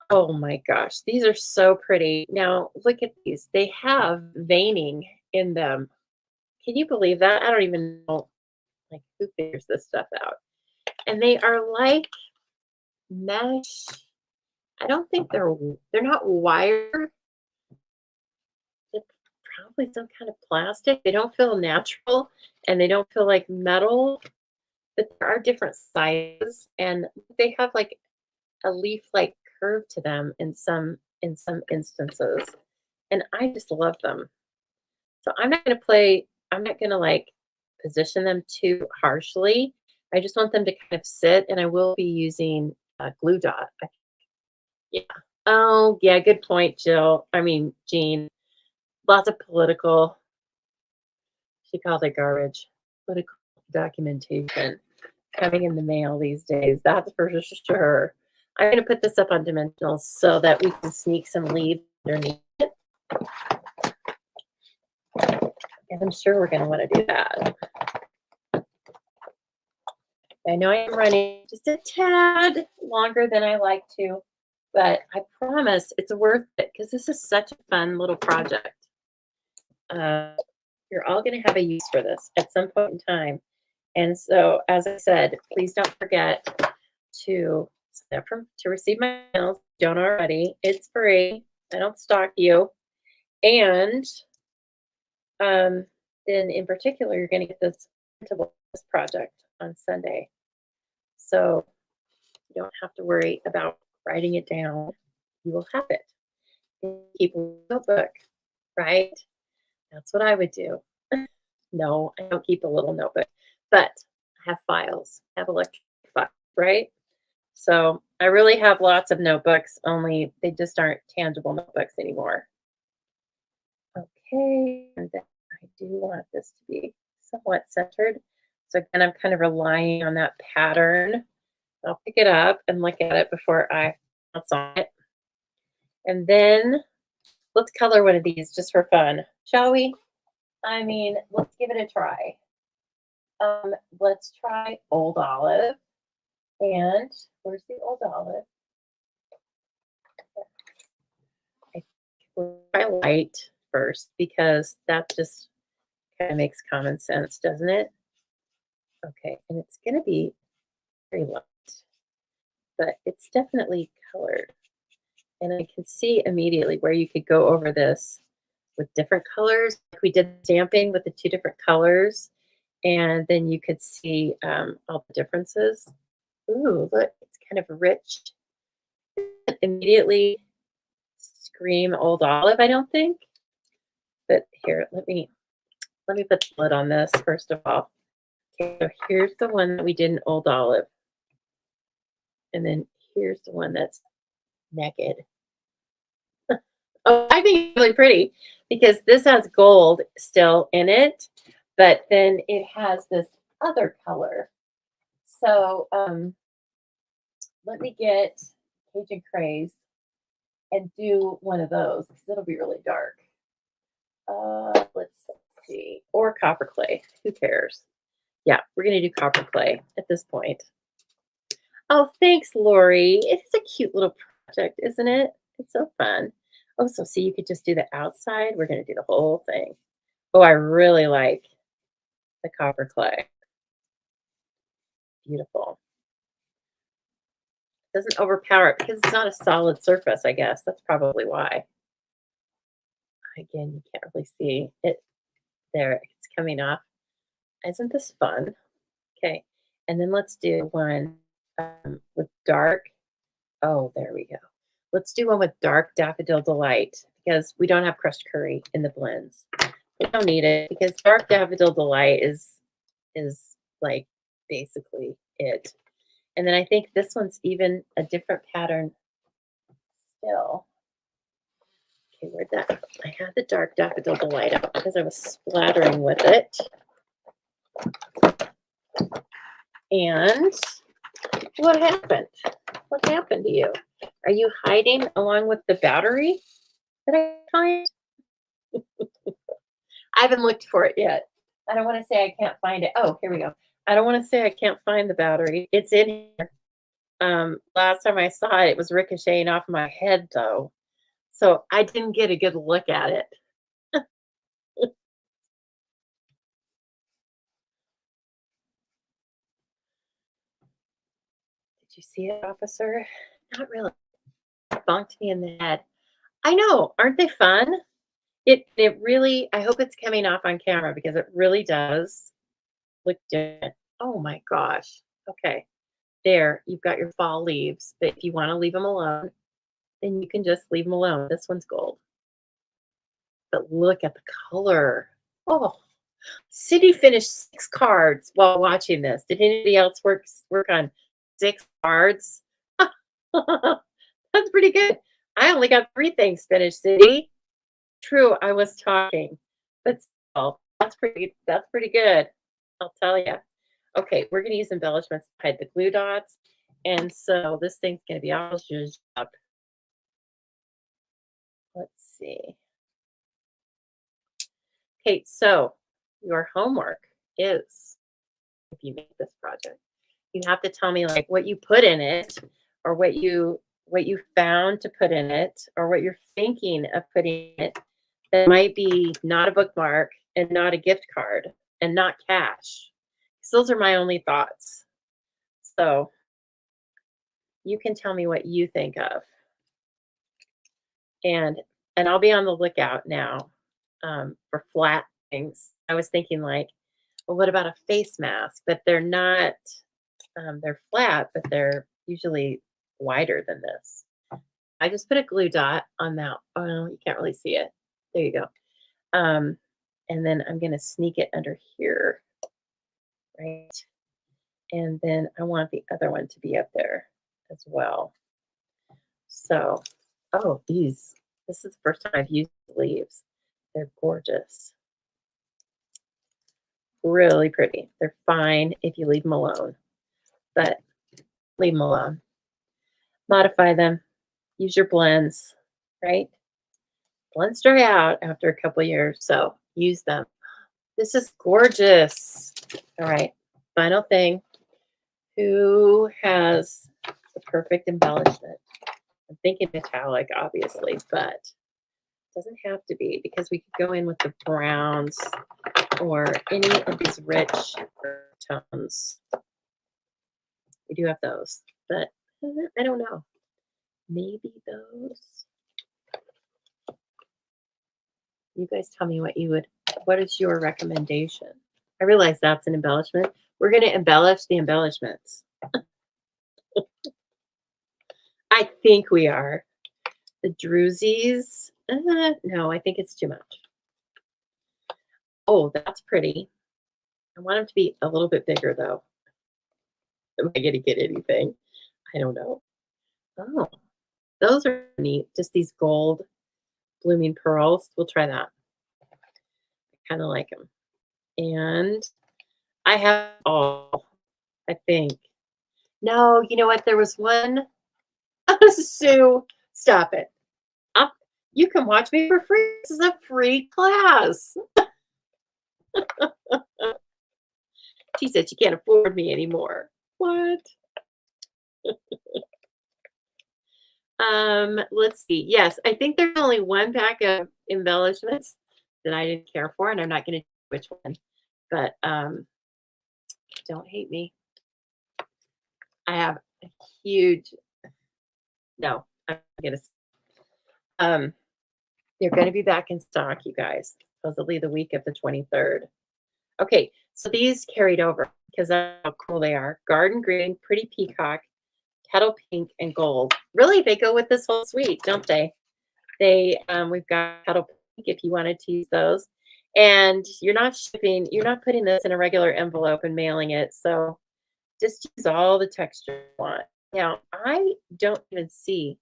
Oh my gosh, these are so pretty. Now look at these. They have veining in them. Can you believe that? I don't even know like who figures this stuff out. And they are like mesh. I don't think they're not wire. It's probably some kind of plastic. They don't feel natural and they don't feel like metal, but there are different sizes and they have like a leaf-like curve to them in some instances. And I just love them. So I'm not gonna like position them too harshly. I just want them to kind of sit and I will be using a glue dot. Yeah. Oh, yeah, good point, Jill. I mean, Jean. Lots of political, she called it garbage, political documentation coming in the mail these days. That's for sure. I'm going to put this up on dimensionals so that we can sneak some leaves underneath it. And I'm sure we're going to want to do that. I know I am running just a tad longer than I like to, but I promise it's worth it because this is such a fun little project. You're all going to have a use for this at some point in time. And so, as I said, please don't forget to receive my emails. Don't already. It's free. I don't stalk you. And then in particular, you're going to get this project on Sunday. So you don't have to worry about writing it down. You will have it. Keep a notebook, right? That's what I would do. No, I don't keep a little notebook, but I have files. I have electronic files, right? So I really have lots of notebooks, only they just aren't tangible notebooks anymore. Okay, and then I do want this to be somewhat centered. So again, I'm kind of relying on that pattern. I'll pick it up and look at it before I bounce on it. And then let's color one of these just for fun, shall we? I mean, let's give it a try. Let's try Old Olive. And where's the Old Olive? I will try light first because that just kind of makes common sense, doesn't it? Okay, and it's going to be very light, but it's definitely colored. And I can see immediately where you could go over this with different colors. Like we did stamping with the two different colors. And then you could see all the differences. Ooh, look, it's kind of rich. Immediately scream old olive, I don't think. But here, let me put the lid on this first of all. Okay, so here's the one that we did in old olive. And then here's the one that's naked. Oh, I think it's really pretty because this has gold still in it, but then it has this other color. So let me get Cajun Craze and do one of those because it'll be really dark. Let's see. Or copper clay. Who cares? Yeah, we're going to do copper clay at this point. Oh, thanks, Lori. It's a cute little project, isn't it? It's so fun. Oh, so see, you could just do the outside. We're going to do the whole thing. Oh, I really like the copper clay. Beautiful. Doesn't overpower it because it's not a solid surface, I guess. That's probably why. Again, you can't really see it there. It's coming off. Isn't this fun? Okay. And then let's do one with dark. Oh, there we go. Let's do one with dark Daffodil Delight because we don't have crushed curry in the blends. We don't need it because dark Daffodil Delight is like basically it. And then I think this one's even a different pattern still. Okay, where'd that go? I had the dark Daffodil Delight out because I was splattering with it. And what happened? What happened to you? Are you hiding along with the battery that I find? I haven't looked for it yet. I don't want to say I can't find it. Oh, here we go. I don't want to say I can't find the battery. It's in here. Last time I saw it, it was ricocheting off my head though. So I didn't get a good look at it. Did you see it, officer? Not really. It bonked me in the head. I know. Aren't they fun? It really, I hope it's coming off on camera because it really does look different. Oh my gosh. Okay. There, you've got your fall leaves. But if you want to leave them alone, then you can just leave them alone. This one's gold. But look at the color. Oh, City finished 6 cards while watching this. Did anybody else work on 6 cards? That's pretty good. I only got 3 things finished, City. True, I was talking, but still, that's pretty good. I'll tell you. Okay, we're gonna use embellishments to hide the glue dots, and so this thing's gonna be all zhuzhed up. Let's see. Okay, so your homework is, if you make this project, you have to tell me like what you put in it, or what you found to put in it, or what you're thinking of putting in it that might be not a bookmark and not a gift card and not cash. So those are my only thoughts. So you can tell me what you think of. And I'll be on the lookout now for flat things. I was thinking like, well, what about a face mask? But they're not, they're flat, but they're usually wider than this. I just put a glue dot on that. Oh, you can't really see it. There you go. And then I'm going to sneak it under here, right? And then I want the other one to be up there as well. So, oh, this is the first time I've used the leaves. They're gorgeous. Really pretty. They're fine if you leave them alone, but leave them alone. Modify them. Use your blends, right? Blends dry out after a couple years, so use them. This is gorgeous. All right, final thing. Who has the perfect embellishment? I'm thinking metallic, obviously, but it doesn't have to be because we could go in with the browns or any of these rich tones. We do have those, but I don't know. Maybe those. You guys tell me what is your recommendation? I realize that's an embellishment. We're going to embellish the embellishments. I think we are. The Drewsies. No, I think it's too much. Oh, that's pretty. I want them to be a little bit bigger, though. Am I going to get anything? I don't know. Oh, those are neat. Just these gold blooming pearls. We'll try that. I kind of like them. And I have all, I think. No, you know what? There was one. Sue, stop it. You can watch me for free. This is a free class. She said she can't afford me anymore. What? Let's see. Yes, I think there's only one pack of embellishments that I didn't care for, and I'm not going to which one. But don't hate me. I have a huge. No, I'm gonna. They're going to be back in stock, you guys. Supposedly the week of the 23rd. Okay, so these carried over because that's how cool they are. Garden green, pretty peacock, kettle pink, and gold. Really, they go with this whole suite, don't they? We've got kettle pink if you wanted to use those. And you're not putting this in a regular envelope and mailing it. So just use all the texture you want. Now, I don't even see,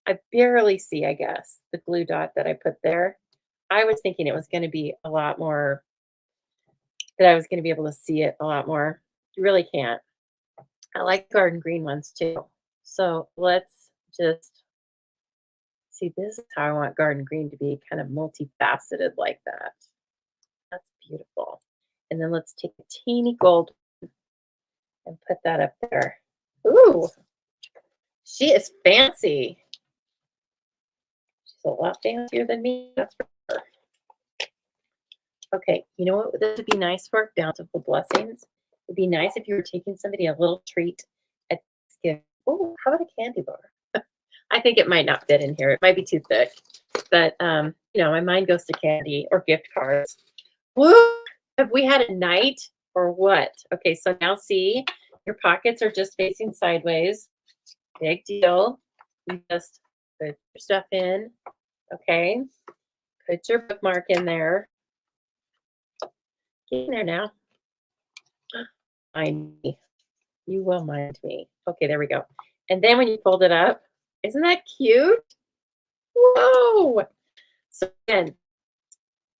I barely see, I guess, the glue dot that I put there. I was thinking it was going to be a lot more, that I was going to be able to see it a lot more. You really can't. I like garden green ones too. So let's just see. This is how I want garden green to be, kind of multifaceted like that. That's beautiful. And then let's take a teeny gold and put that up there. Ooh, she is fancy. She's a lot fancier than me, that's for sure. Okay, you know what this would be nice for? Bountiful blessings. It'd be nice if you were taking somebody a little treat at Thanksgiving. Oh, how about a candy bar? I think it might not fit in here. It might be too thick. But my mind goes to candy or gift cards. Woo! Have we had a night or what? Okay, so now see, your pockets are just facing sideways. Big deal. You just put your stuff in. Okay. Put your bookmark in there. Get in there now. Mind me. You will mind me. Okay, there we go. And then when you fold it up, isn't that cute? Whoa! So again,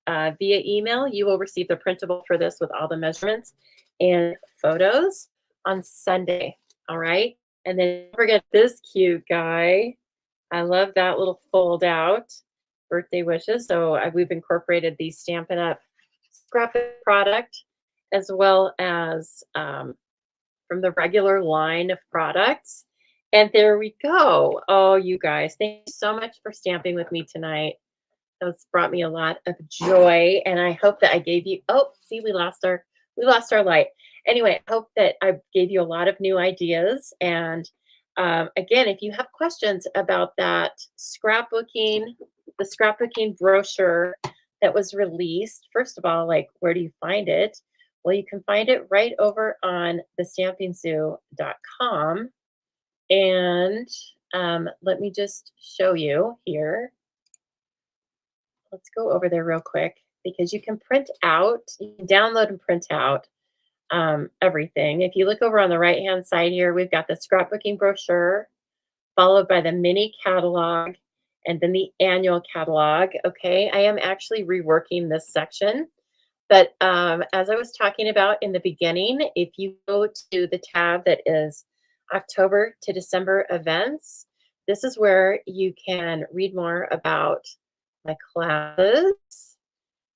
via email, you will receive the printable for this with all the measurements and photos on Sunday. All right. And then don't forget this cute guy. I love that little fold out birthday wishes. So we've incorporated the Stampin' Up! Scrapbook product as well as from the regular line of products. And there we go. Oh, you guys, thank you so much for stamping with me tonight. That's brought me a lot of joy, and I hope that I gave you. Oh, see, we lost our light. Anyway, I hope that I gave you a lot of new ideas. And again, if you have questions about that scrapbooking, the scrapbooking brochure that was released, first of all, like, where do you find it? Well, you can find it right over on thestampingzoo.com. And let me just show you here. Let's go over there real quick because you can print out, you can download and print out everything. If you look over on the right-hand side here, we've got the scrapbooking brochure, followed by the mini catalog, and then the annual catalog. Okay, I am actually reworking this section. But as I was talking about in the beginning, if you go to the tab that is October to December events, this is where you can read more about my classes,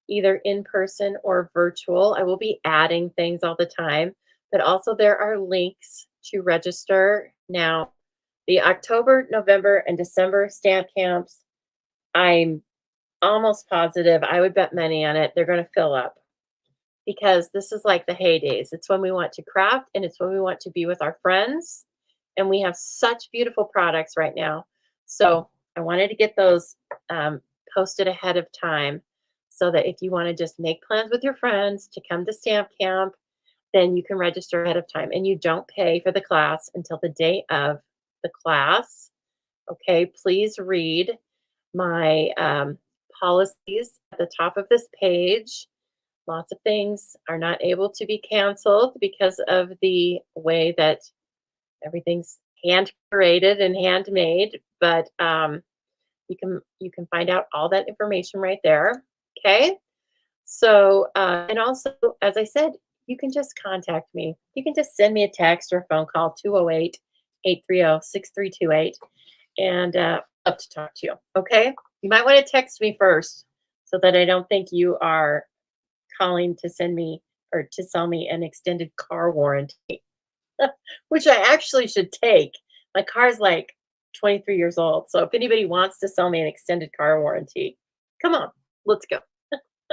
either in person or virtual. I will be adding things all the time, but also there are links to register. Now, the October, November, and December stamp camps, I'm almost positive, I would bet money on it, they're going to fill up because this is like the heydays. It's when we want to craft and it's when we want to be with our friends. And we have such beautiful products right now. So I wanted to get those posted ahead of time. so that if you want to just make plans with your friends to come to stamp camp, then you can register ahead of time and you don't pay for the class until the day of the class. Okay, please read my policies at the top of this page. Lots of things are not able to be canceled because of the way that everything's hand created and handmade, but you can find out all that information right there. Okay. So and also, as I said, you can just contact me. You can just send me a text or a phone call, 208-830-6328, and I'd love to talk to you. Okay. You might want to text me first so that I don't think you are calling to send me or to sell me an extended car warranty, which I actually should take. My car's like 23 years old. So if anybody wants to sell me an extended car warranty, come on, let's go.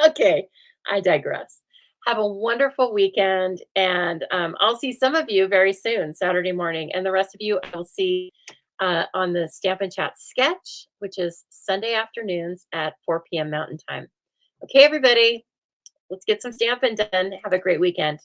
Okay, I digress. Have a wonderful weekend, and I'll see some of you very soon, Saturday morning, and the rest of you I will see on the Stamp and Chat sketch, which is Sunday afternoons at 4 p.m. Mountain Time. Okay, everybody, let's get some stamping done. Have a great weekend.